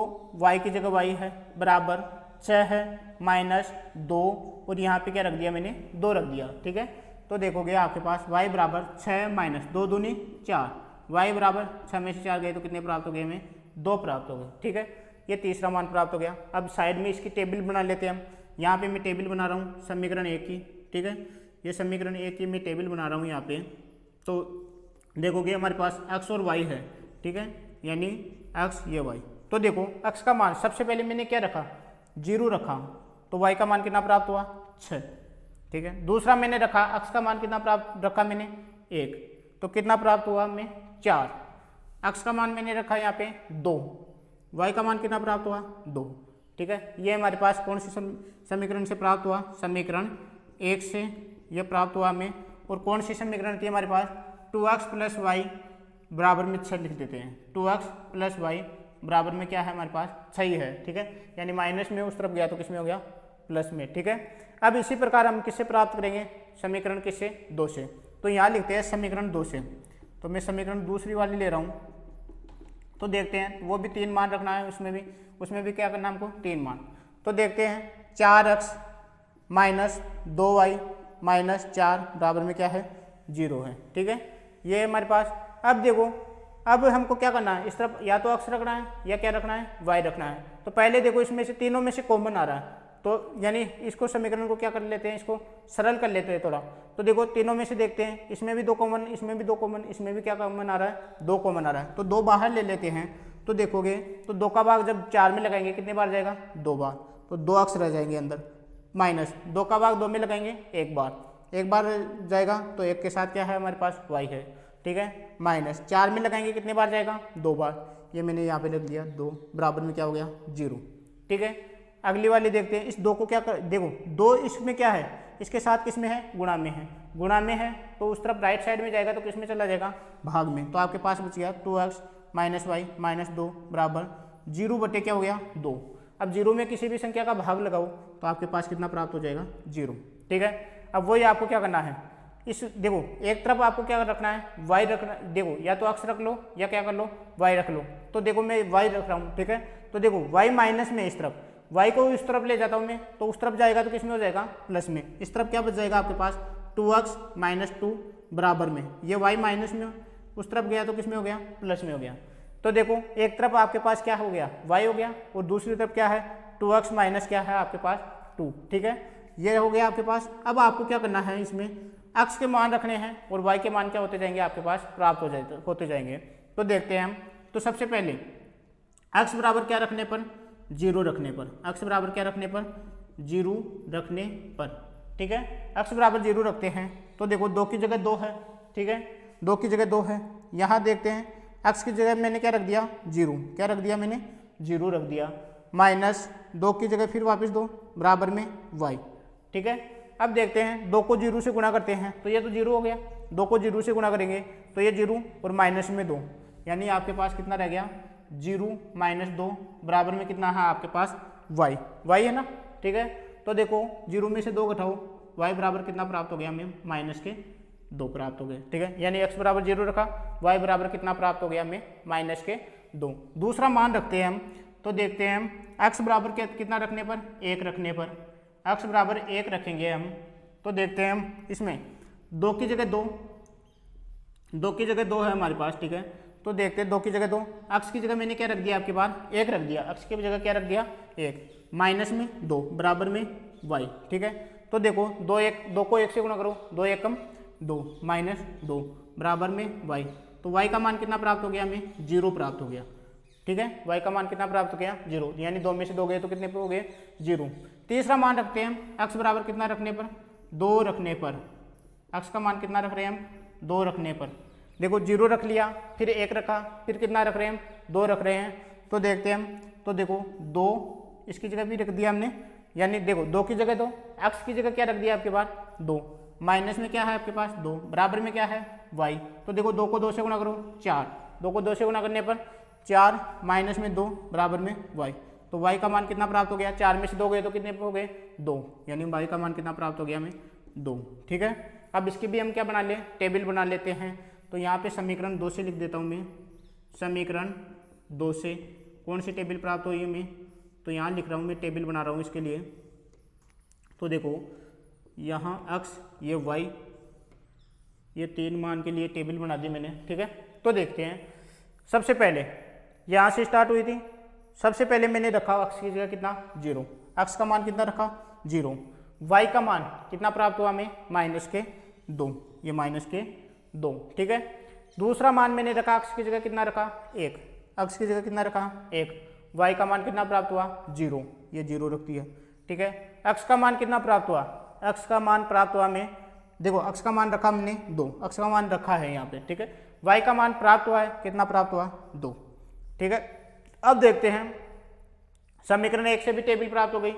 y की जगह y है बराबर 6 है माइनस 2 और यहाँ पे क्या रख दिया मैंने 2 रख दिया। ठीक है, तो देखोगे आपके पास y बराबर 6 माइनस 2 दूनी 4, y बराबर 6 में से 4 गए तो कितने प्राप्त हो गए हमें 2 प्राप्त हो गए। ठीक है, ये तीसरा मान प्राप्त हो गया। अब साइड में इसकी टेबल बना लेते हैं हम। यहाँ पे मैं टेबल बना रहा हूँ समीकरण 1 की। ठीक है, ये समीकरण 1 की मैं टेबल बना रहा हूँ यहाँ पे। तो देखोगे हमारे पास x और y है। ठीक है, यानी x ये y। तो देखो x का मान सबसे पहले मैंने क्या रखा 0 रखा, तो y का मान कितना प्राप्त हुआ 6। ठीक है, दूसरा मैंने रखा x का मान कितना प्राप्त रखा मैंने 1, तो कितना प्राप्त हुआ हमें 4। x का मान मैंने रखा यहाँ पे 2, y का मान कितना प्राप्त हुआ 2। ठीक है, ये हमारे पास कौन सी समीकरण से प्राप्त हुआ, समीकरण 1 से ये प्राप्त हुआ हमें। और कौन सी समीकरण थी हमारे पास 2x प्लस वाई बराबर में 6 लिख देते हैं। 2x प्लस वाई बराबर में क्या है हमारे पास 6 ही है। ठीक है, यानी माइनस में उस तरफ गया तो किस में हो गया प्लस में। ठीक है, अब इसी प्रकार हम किससे प्राप्त करेंगे, समीकरण किससे 2 से। तो यहाँ लिखते हैं समीकरण 2 से। तो मैं समीकरण दूसरी वाली ले रहा हूँ, तो देखते हैं वो भी 3 मान रखना है, उसमें भी क्या करना है हमको 3 मान। तो देखते हैं 4x माइनस 2y माइनस 4 बराबर में क्या है 0 है। ठीक है, ये हमारे पास। अब देखो अब हमको क्या करना है, इस तरफ या तो x रखना है या क्या रखना है y रखना है। तो पहले देखो इसमें से तीनों में से कॉमन आ रहा है, तो यानी इसको समीकरण को क्या कर लेते हैं, इसको सरल कर लेते हैं थोड़ा। तो देखो तीनों में से देखते हैं, इसमें भी 2 कॉमन, इसमें भी 2 कॉमन, इसमें भी क्या कॉमन आ रहा है 2 कॉमन आ रहा है। तो 2 बाहर ले लेते हैं। तो देखोगे तो 2 का भाग जब 4 में लगाएंगे कितने बार जाएगा 2 बार, तो 2x रह जाएंगे अंदर, माइनस 2 का भाग 2 में लगाएंगे 1 बार जाएगा, तो 1 के साथ क्या है हमारे पास y है। ठीक है, माइनस 4 में लगाएंगे कितने बार जाएगा 2 बार, ये मैंने यहाँ पे रख दिया 2 बराबर में क्या हो गया 0। ठीक है, अगली वाली देखते हैं। इस 2 को क्या कर, देखो 2 इसमें क्या है, इसके साथ किस में है गुणा में है, गुणा में है तो उस तरफ राइट साइड में जाएगा तो किस में चला जाएगा भाग में। तो आपके पास बच गया 2x माइनस वाई माइनस 2 बराबर 0 बटे क्या हो गया 2। अब 0 में किसी भी संख्या का भाग लगाओ तो आपके पास कितना प्राप्त हो जाएगा 0। ठीक है, अब वही आपको क्या करना है, इस देखो एक तरफ आपको क्या रखना है y रखना, देखो या तो x रख लो या क्या कर लो y रख लो। तो देखो मैं y रख रहा हूँ। ठीक है, तो देखो y माइनस में इस तरफ, y को इस तरफ ले जाता हूँ मैं, तो उस तरफ जाएगा तो किस में हो जाएगा प्लस में। इस तरफ क्या बच जाएगा आपके पास 2x माइनस 2 बराबर में, ये y माइनस में उस तरफ गया तो किस में हो गया प्लस में हो गया। तो देखो एक तरफ आपके पास क्या हो गया y हो गया और दूसरी तरफ क्या है 2x माइनस क्या है आपके पास 2। ठीक है, ये हो गया आपके पास। अब आपको क्या करना है, इसमें x के मान रखने हैं और y के मान क्या होते जाएंगे आपके पास प्राप्त होते जाएंगे। तो देखते हैं हम। तो सबसे पहले x बराबर क्या रखने पर 0 रखने पर, x बराबर क्या रखने पर 0 रखने पर। ठीक है, x बराबर 0 रखते हैं तो देखो 2 की जगह 2 है। ठीक है, 2 की जगह 2 है। यहाँ देखते हैं x की जगह मैंने क्या रख दिया 0, क्या रख दिया मैंने 0 रख दिया, माइनस 2 की जगह फिर वापस 2 बराबर में y। ठीक है, अब देखते हैं 2 को 0 से गुणा करते हैं तो ये तो 0 हो गया, 2 को 0 से गुणा करेंगे तो ये 0 और माइनस में 2, यानी आपके पास कितना रह गया 0 माइनस 2 बराबर में कितना है आपके पास y है ना। ठीक है, तो देखो 0 में से 2 घटाओ, y बराबर कितना प्राप्त हो गया हमें माइनस के 2 प्राप्त हो गए। ठीक है, यानी x बराबर 0 रखा, y बराबर कितना प्राप्त हो गया हमें माइनस के 2। दूसरा मान रखते हैं हम, तो देखते हैं हम x बराबर कितना रखने पर 1 रखने पर, x बराबर 1 रखेंगे हम। तो देखते हैं हम इसमें 2 की जगह 2 है हमारे पास। ठीक है, तो देखते हैं 2 की जगह 2, x की जगह मैंने क्या रख दिया आपके पास 1 रख दिया, x की जगह क्या रख दिया 1, माइनस में 2 बराबर में y। ठीक है, तो देखो 2 को 1 से गुणा करो, 2 1 कम 2 माइनस 2 बराबर में y। तो y का मान कितना प्राप्त हो गया हमें 0 प्राप्त हो गया। ठीक है, y का मान कितना प्राप्त हो गया 0, यानी 2 में से 2 गए तो कितने पे हो गए 0। तीसरा मान रखते हैं हम x बराबर कितना रखने पर 2 रखने पर, x का मान कितना रख रहे हैं हम 2 रखने पर। देखो 0 रख लिया, फिर 1 रखा, फिर कितना रख रहे हैं हम 2 रख रहे हैं। तो देखते हैं हम, तो देखो 2 इसकी जगह भी रख दिया हमने, यानी देखो 2 की जगह 2, x की जगह क्या रख दिया आपके पास 2, माइनस में क्या है आपके पास 2 बराबर में क्या है y। तो देखो 2 को 2 से गुणा करो 4, 2 को 2 से गुणा करने पर 4 माइनस में 2 बराबर में y। तो y का मान कितना प्राप्त हो गया, 4 में से 2 गए तो कितने हो गए 2, यानी y का मान कितना प्राप्त हो गया हमें 2। ठीक है, अब इसकी भी हम क्या बना लें टेबल बना लेते हैं। तो यहाँ पे समीकरण 2 से लिख देता हूँ मैं, समीकरण 2 से कौन सी टेबल प्राप्त हुई हमें तो यहाँ लिख रहा हूँ, मैं टेबल बना रहा हूँ इसके लिए। तो देखो यहाँ x, ये y, ये 3 मान के लिए टेबल बना दी मैंने, ठीक है। तो देखते हैं, सबसे पहले यहाँ से स्टार्ट हुई थी। सबसे पहले मैंने रखा x की जगह कितना 0, x का मान कितना रखा 0, y का मान कितना प्राप्त हुआ हमें -2, ये -2, ठीक है। दूसरा मान मैंने रखा x की जगह कितना रखा 1, x की जगह कितना रखा 1, y का मान कितना प्राप्त हुआ 0, ये 0 रखती है, ठीक है। x का मान कितना प्राप्त हुआ, x का मान प्राप्त हुआ हमें, देखो x का मान रखा हमने 2, x का मान रखा है यहाँ पे, ठीक है। y का मान प्राप्त हुआ है, कितना प्राप्त हुआ 2, ठीक है। अब देखते हैं, समीकरण 1 से भी टेबल प्राप्त हो गई,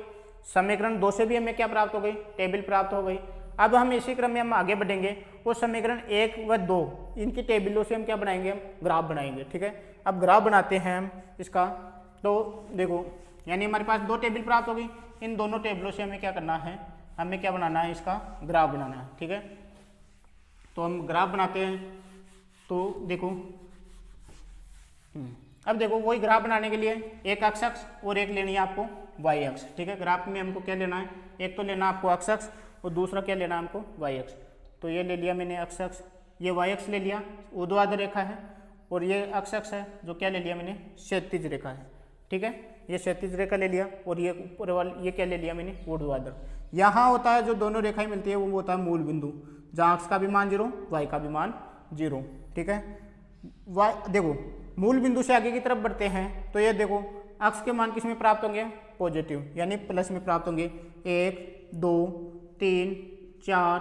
समीकरण 2 से भी हमें क्या प्राप्त हो गई, टेबल प्राप्त हो गई। अब हम इसी क्रम में हम आगे बढ़ेंगे, वो समीकरण 1 व 2 इनकी टेबलों से हम क्या बनाएंगे, हम ग्राफ बनाएंगे, ठीक है। अब ग्राफ बनाते हैं हम इसका। तो देखो यानी हमारे पास 2 टेबल प्राप्त हो गई, इन दोनों टेबलों से हमें क्या करना है, हमें क्या बनाना है, इसका ग्राफ बनाना है, ठीक है। तो हम ग्राफ बनाते हैं। तो देखो अब देखो वही ग्राफ बनाने के लिए एक x अक्ष और एक लेनी है आपको y अक्ष, ठीक है। ग्राफ में हमको क्या लेना है, एक तो लेना आपको x अक्ष और दूसरा क्या लेना है हमको y अक्ष। तो ये ले लिया मैंने x अक्ष, ये y अक्ष ले लिया, ऊर्ध्वाधर रेखा है, और ये x अक्ष है जो क्या ले लिया मैंने, क्षैतिज रेखा है, ठीक है। ये क्षैतिज रेखा ले लिया, और ये ऊपर वाली ये क्या ले लिया मैंने, ऊर्ध्वाधर। यहाँ होता है जो दोनों रेखाएं मिलती है वो होता है मूल बिंदु, जहाँ x का भी मान 0, y का भी मान 0, ठीक है। y देखो मूल बिंदु से आगे की तरफ बढ़ते हैं तो ये देखो x के मान किस में प्राप्त होंगे, पॉजिटिव यानी प्लस में प्राप्त होंगे। 1 2 3 4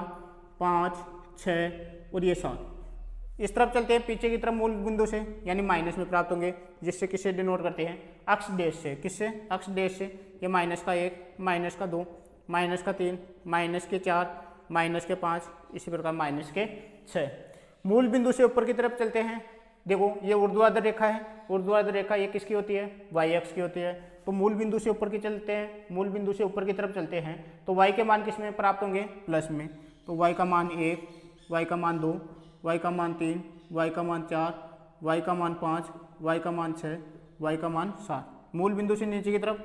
5 6 और ये 7। इस तरफ चलते हैं पीछे की तरफ मूल बिंदु से, यानी माइनस में प्राप्त होंगे, जिससे किससे डिनोट करते हैं, अक्ष डेश से। किससे, अक्ष डेश से। ये -1 -2 -3 -4 -5, इसी प्रकार -6। मूल बिंदु से ऊपर की तरफ चलते हैं, देखो ये ऊर्ध्वाधर रेखा है, ऊर्ध्वाधर रेखा ये किसकी होती है, y अक्ष की होती है। तो मूल बिंदु से ऊपर की चलते हैं, मूल बिंदु से ऊपर की तरफ चलते हैं तो y के मान किस में प्राप्त होंगे, प्लस में। तो y का मान 1, y का मान 2, y का मान 3, y का मान 4, y का मान 5, y का मान 6, y का मान 7। मूल बिंदु से नीचे की तरफ,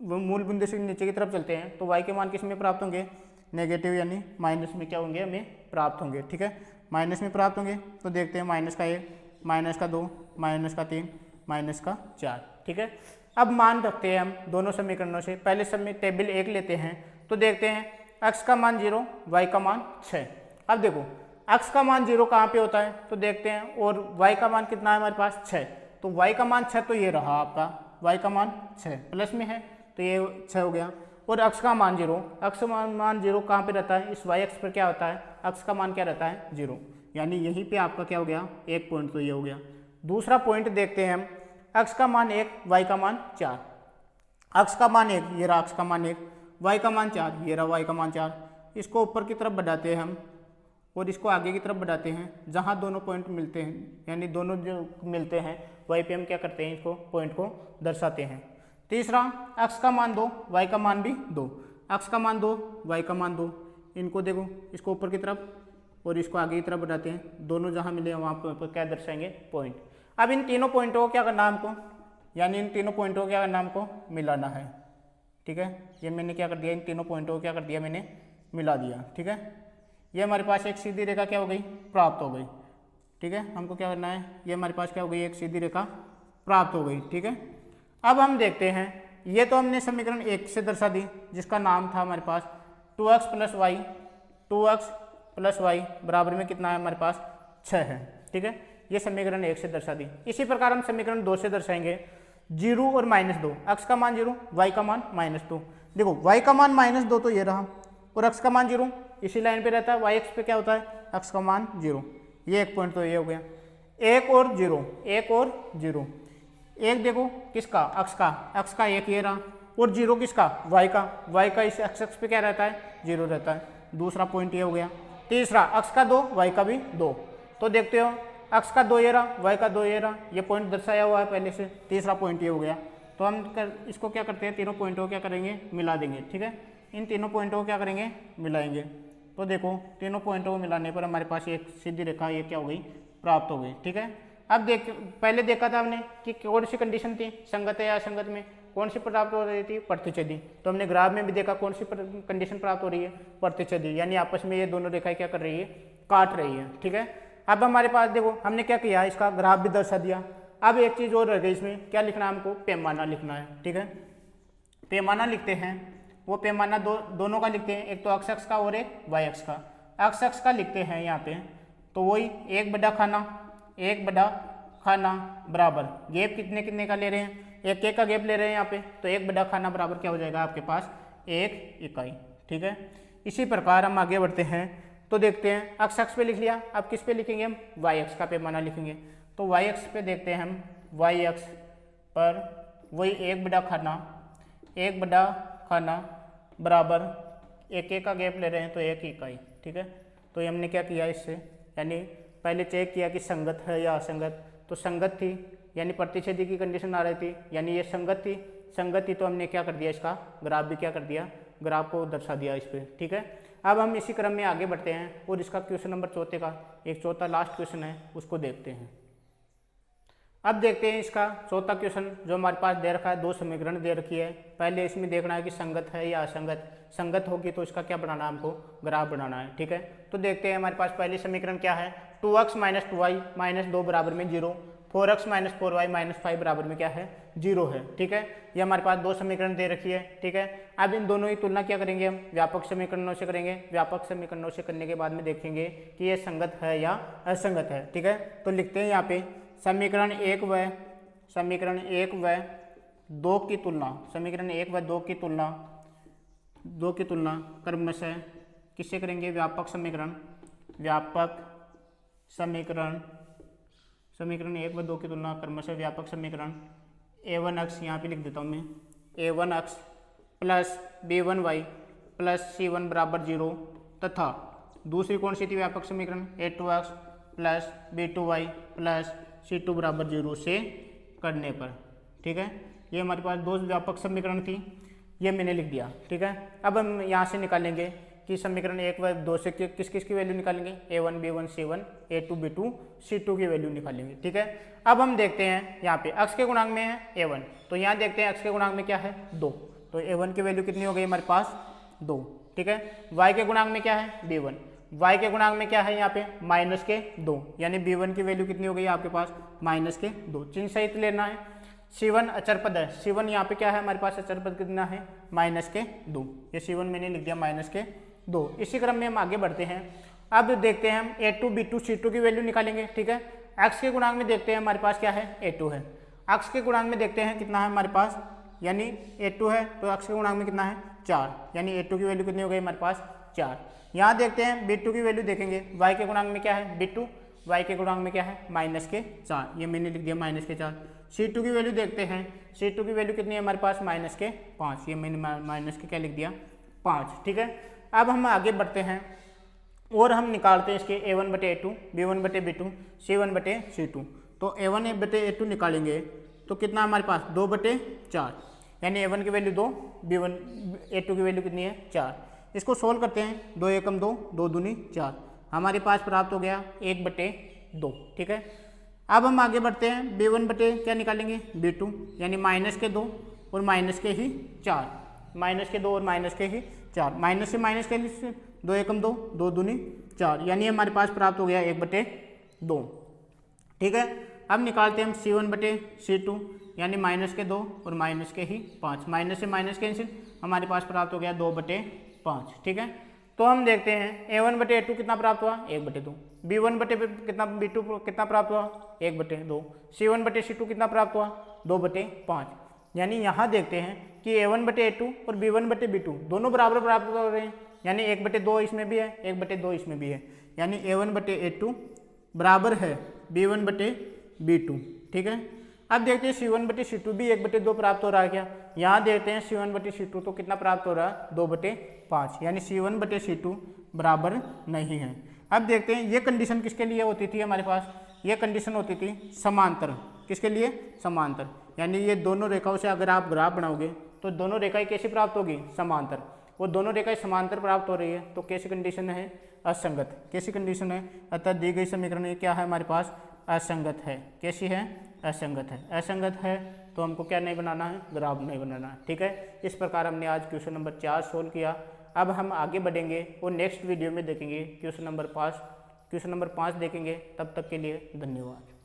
मूल बिंदु से नीचे की तरफ चलते हैं तो y के मान किस में प्राप्त होंगे, नेगेटिव यानी माइनस में क्या होंगे, हमें प्राप्त होंगे, ठीक है। माइनस में प्राप्त होंगे तो देखते हैं -1 -2 -3 -4, ठीक है। अब मान रखते हैं हम दोनों समीकरणों से। पहले समय टेबल 1 लेते हैं तो देखते हैं x का मान 0, y का मान 6। अब देखो x का मान 0 कहाँ पे होता है तो देखते हैं, और y का मान कितना है हमारे पास 6। तो y का मान 6 तो ये रहा आपका, y का मान 6 प्लस में है तो ये 6 हो गया। और x का मान 0, x का मान 0 कहाँ पे रहता है, इस y अक्ष पर क्या होता है, x का मान क्या रहता है 0, यानी यहीं पे आपका क्या हो गया, एक पॉइंट तो ये हो गया। दूसरा पॉइंट देखते हैं हम, x का मान 1, y का मान 4। x का मान 1, ये रहा x का मान 1, y का मान 4, ये रहा y का मान 4। इसको ऊपर की तरफ बढ़ाते हैं हम और इसको आगे की तरफ बढ़ाते हैं, जहाँ दोनों पॉइंट मिलते हैं, यानी दोनों जो मिलते हैं वहीं पे हम क्या करते हैं, इसको पॉइंट को दर्शाते हैं। तीसरा x का मान 2, y का मान भी 2, x का मान 2, y का मान 2। इनको देखो, इसको ऊपर की तरफ और इसको आगे की तरफ बढ़ाते हैं, दोनों जहाँ मिले वहाँ पर क्या दर्शाएंगे, पॉइंट। अब इन तीनों पॉइंटों को क्या करना है हमको, यानी इन तीनों पॉइंटों को क्या करना है हमको, मिलाना है, ठीक है। ये मैंने क्या कर दिया, इन तीनों पॉइंटों को क्या कर दिया, मैंने मिला दिया, ठीक है। ये हमारे पास एक सीधी रेखा क्या हो गई, प्राप्त हो गई, ठीक है। हमको क्या करना है, ये हमारे पास क्या हो गई, एक सीधी रेखा प्राप्त हो गई, ठीक है। अब हम देखते हैं, ये तो हमने समीकरण 1 से दर्शा दी, जिसका नाम था हमारे पास 2x + y बराबर में कितना है हमारे पास 6 है, ठीक है। ये समीकरण 1 से दर्शा दी। इसी प्रकार हम समीकरण 2 से दर्शाएंगे, 0 और -2, x का मान 0, y का मान -2। देखो y का मान -2 तो ये रहा, और x का मान 0 इसी लाइन पे रहता है, y अक्ष पे क्या होता है, x का मान 0। ये एक पॉइंट तो ये हो गया, 1 और 0, 1 और 0। एक देखो किसका, अक्ष का 1 ये रहा, और 0 किसका, y का इस अक्ष पे क्या रहता है, 0 रहता है। दूसरा पॉइंट ये हो गया। तीसरा अक्ष का 2, y का भी 2। तो देखते हो अक्ष का 2 ये रहा, y का 2 ये रहा, ये पॉइंट दर्शाया हुआ है पहले से। तीसरा पॉइंट ये हो गया। तो हम इसको क्या करते हैं, तीनों पॉइंटों को क्या करेंगे, मिला देंगे, ठीक है। इन तीनों पॉइंटों को क्या करेंगे, मिलाएंगे। तो देखो तीनों पॉइंटों को मिलाने पर हमारे पास एक सीधी रेखा ये क्या हो गई, प्राप्त हो गई, ठीक है। अब पहले देखा था हमने कि कौन सी कंडीशन थी, संगत है या असंगत में, कौन सी प्राप्त हो रही थी, प्रतिच्छेदी। तो हमने ग्राफ में भी देखा कौन सी कंडीशन प्राप्त हो रही है, प्रतिच्छेदी, यानी आपस में ये दोनों रेखाएं क्या कर रही है, काट रही है। ठीक है, अब हमारे पास देखो हमने क्या किया, इसका ग्राफ भी दर्शा दिया। अब एक चीज़ और रह गई, इसमें क्या लिखना है हमको, पैमाना लिखना है। ठीक है, पैमाना लिखते हैं, वो पैमाना दोनों का लिखते हैं, एक तो x अक्ष का और एक y अक्ष का। x अक्ष का लिखते हैं यहाँ पे, तो वही 1/खाना बराबर, गैप कितने कितने का ले रहे हैं, 1 का गैप ले रहे हैं यहाँ पे, तो 1/खाना बराबर क्या हो जाएगा आपके पास, 1 इकाई। ठीक है, इसी प्रकार हम आगे बढ़ते हैं, तो देखते हैं x अक्ष पे लिख लिया, अब किस पे लिखेंगे हम, y अक्ष का पैमाना लिखेंगे। तो y अक्ष पे देखते हैं हम, y अक्ष पर वही 1/खाना बराबर 1 का गैप ले रहे हैं, तो 1 इकाई। ठीक है, तो ये हमने क्या किया इससे, यानी पहले चेक किया कि संगत है या असंगत, तो संगत थी, यानी प्रतिच्छेदी की कंडीशन आ रही थी, यानी ये संगत थी, तो हमने क्या कर दिया, इसका ग्राफ भी क्या कर दिया, ग्राफ को दर्शा दिया इस पर। ठीक है, अब हम इसी क्रम में आगे बढ़ते हैं और इसका क्वेश्चन नंबर 4 का एक चौथा लास्ट क्वेश्चन है, उसको देखते हैं। अब देखते हैं इसका चौथा क्वेश्चन जो हमारे पास दे रखा है, 2 समीकरण दे रखी है। पहले इसमें देखना है कि संगत है या असंगत, संगत होगी तो इसका क्या बनाना है, हमको ग्राफ बनाना है। ठीक है, तो देखते हैं हमारे पास पहले समीकरण क्या है, 2x - 2y - 2 बराबर में 0, 4x - 4y - 5 बराबर में क्या है, 0 है। ठीक है, ये हमारे पास 2 समीकरण दे रखी है। ठीक है, अब इन दोनों की तुलना क्या करेंगे हम, व्यापक समीकरणों से करेंगे। व्यापक समीकरणों से करने के बाद में देखेंगे कि ये संगत है या असंगत है। ठीक है, तो लिखते हैं यहाँ पे समीकरण 1 व 2 की तुलना, समीकरण 1 व 2 की तुलना क्रमशः किससे करेंगे, व्यापक समीकरण समीकरण 1 व 2 की तुलना क्रमशः व्यापक समीकरण a1 अक्ष यहाँ पे लिख देता हूँ मैं, a1 अक्ष प्लस b1y प्लस c1 बराबर 0 तथा दूसरी कौन सी थी व्यापक समीकरण, a2 अक्ष प्लस b2y प्लस c2 बराबर 0 से करने पर। ठीक है, ये हमारे पास 2 व्यापक समीकरण थी, ये मैंने लिख दिया। ठीक है, अब हम यहाँ से निकालेंगे कि समीकरण 1 व 2 से किस किस की वैल्यू निकालेंगे, a1 b1 c1 a2 b2 c2 की वैल्यू निकालेंगे। ठीक है, अब हम देखते हैं यहाँ पे अक्ष के गुणांक में है a1, तो यहाँ देखते हैं अक्ष के गुणांक में क्या है, 2, तो a1 की वैल्यू कितनी हो गई हमारे पास, 2। ठीक है, y के गुणांक में क्या है, b1, y के गुणांक में क्या है यहाँ पे -2, यानी b1 की वैल्यू कितनी हो गई आपके पास, -2, चिन्ह सहित लेना है। c1 अचर पद है, c1 यहाँ पे क्या है हमारे पास, अचर पद कितना है, -2, ये c1 मैंने लिख दिया -2। इसी क्रम में हम आगे बढ़ते हैं, अब देखते हैं हम a2 b2 c2 की वैल्यू निकालेंगे। ठीक है, x के गुणांक में देखते हैं हमारे पास क्या है, a2 है, x के गुणांक में देखते हैं कितना है हमारे पास, यानी a2 है तो x के गुणांक में कितना है, 4, यानी a2 की वैल्यू कितनी हो गई हमारे पास, 4। यहाँ देखते हैं b2 की वैल्यू देखेंगे, y के गुणांक में क्या है b2, y के गुणांक में क्या है -4, ये मैंने लिख दिया -4। c2 की वैल्यू देखते हैं, c2 की वैल्यू कितनी है हमारे पास -5, ये मैंने क्या लिख दिया 5। ठीक है, अब हम आगे बढ़ते हैं और हम निकालते हैं इसके a1/a2 b1/b2 c1/c2। तो a1/a2 निकालेंगे तो कितना हमारे पास 2/4, यानी a1 की वैल्यू 2, a2 की वैल्यू कितनी है 4। इसको सोल्व करते हैं, 2 एकम 2, 2 दूनी 4, हमारे पास प्राप्त हो गया 1/2। ठीक है, अब हम आगे बढ़ते हैं, b1 क्या निकालेंगे b2, यानी -2 और -4, -2 और -4, माइनस से माइनस के लिए 2 एकम 2, 2 दूनी 4, यानी हमारे पास प्राप्त हो गया 1/2। ठीक है, अब निकालते हैं हम c1/c2, यानी -2 और -5, माइनस से माइनस कैंसिल, हमारे पास प्राप्त हो गया 2/5। ठीक है, तो हम देखते हैं a1/a2 कितना प्राप्त हुआ, 1/2, b1 कितना प्राप्त हुआ, 1/2, c1/c2 कितना प्राप्त हुआ, 2/5। यानी यहाँ देखते हैं कि a1/a2 और b1/b2 दोनों बराबर प्राप्त हो रहे हैं, यानी 1/2 इसमें भी है, 1/2 इसमें भी है, यानी a1/a2 बराबर है b1/b2। ठीक है, अब देखते हैं c1/c2 भी 1/2 प्राप्त हो रहा है क्या, यहाँ देखते हैं c1/c2 तो कितना प्राप्त हो रहा है 2/5, यानी c1/c2 बराबर नहीं है। अब देखते हैं ये कंडीशन किसके लिए होती थी हमारे पास, ये कंडीशन होती थी समांतर, किसके लिए, समांतर, यानी ये दोनों रेखाओं से अगर आप ग्राफ बनाओगे तो दोनों रेखाएं कैसी प्राप्त होगी, समांतर, वो दोनों रेखाएं समांतर प्राप्त हो रही है, तो कैसी कंडीशन है, असंगत, कैसी कंडीशन है। अतः दी गई समीकरण क्या है हमारे पास, असंगत है। कैसी है? असंगत है। असंगत है तो हमको क्या नहीं बनाना है? ग्राफ नहीं बनाना। ठीक है, इस प्रकार हमने आज क्वेश्चन नंबर 4 सोल्व किया। अब हम आगे बढ़ेंगे और नेक्स्ट वीडियो में देखेंगे क्वेश्चन नंबर 5 देखेंगे। तब तक के लिए धन्यवाद।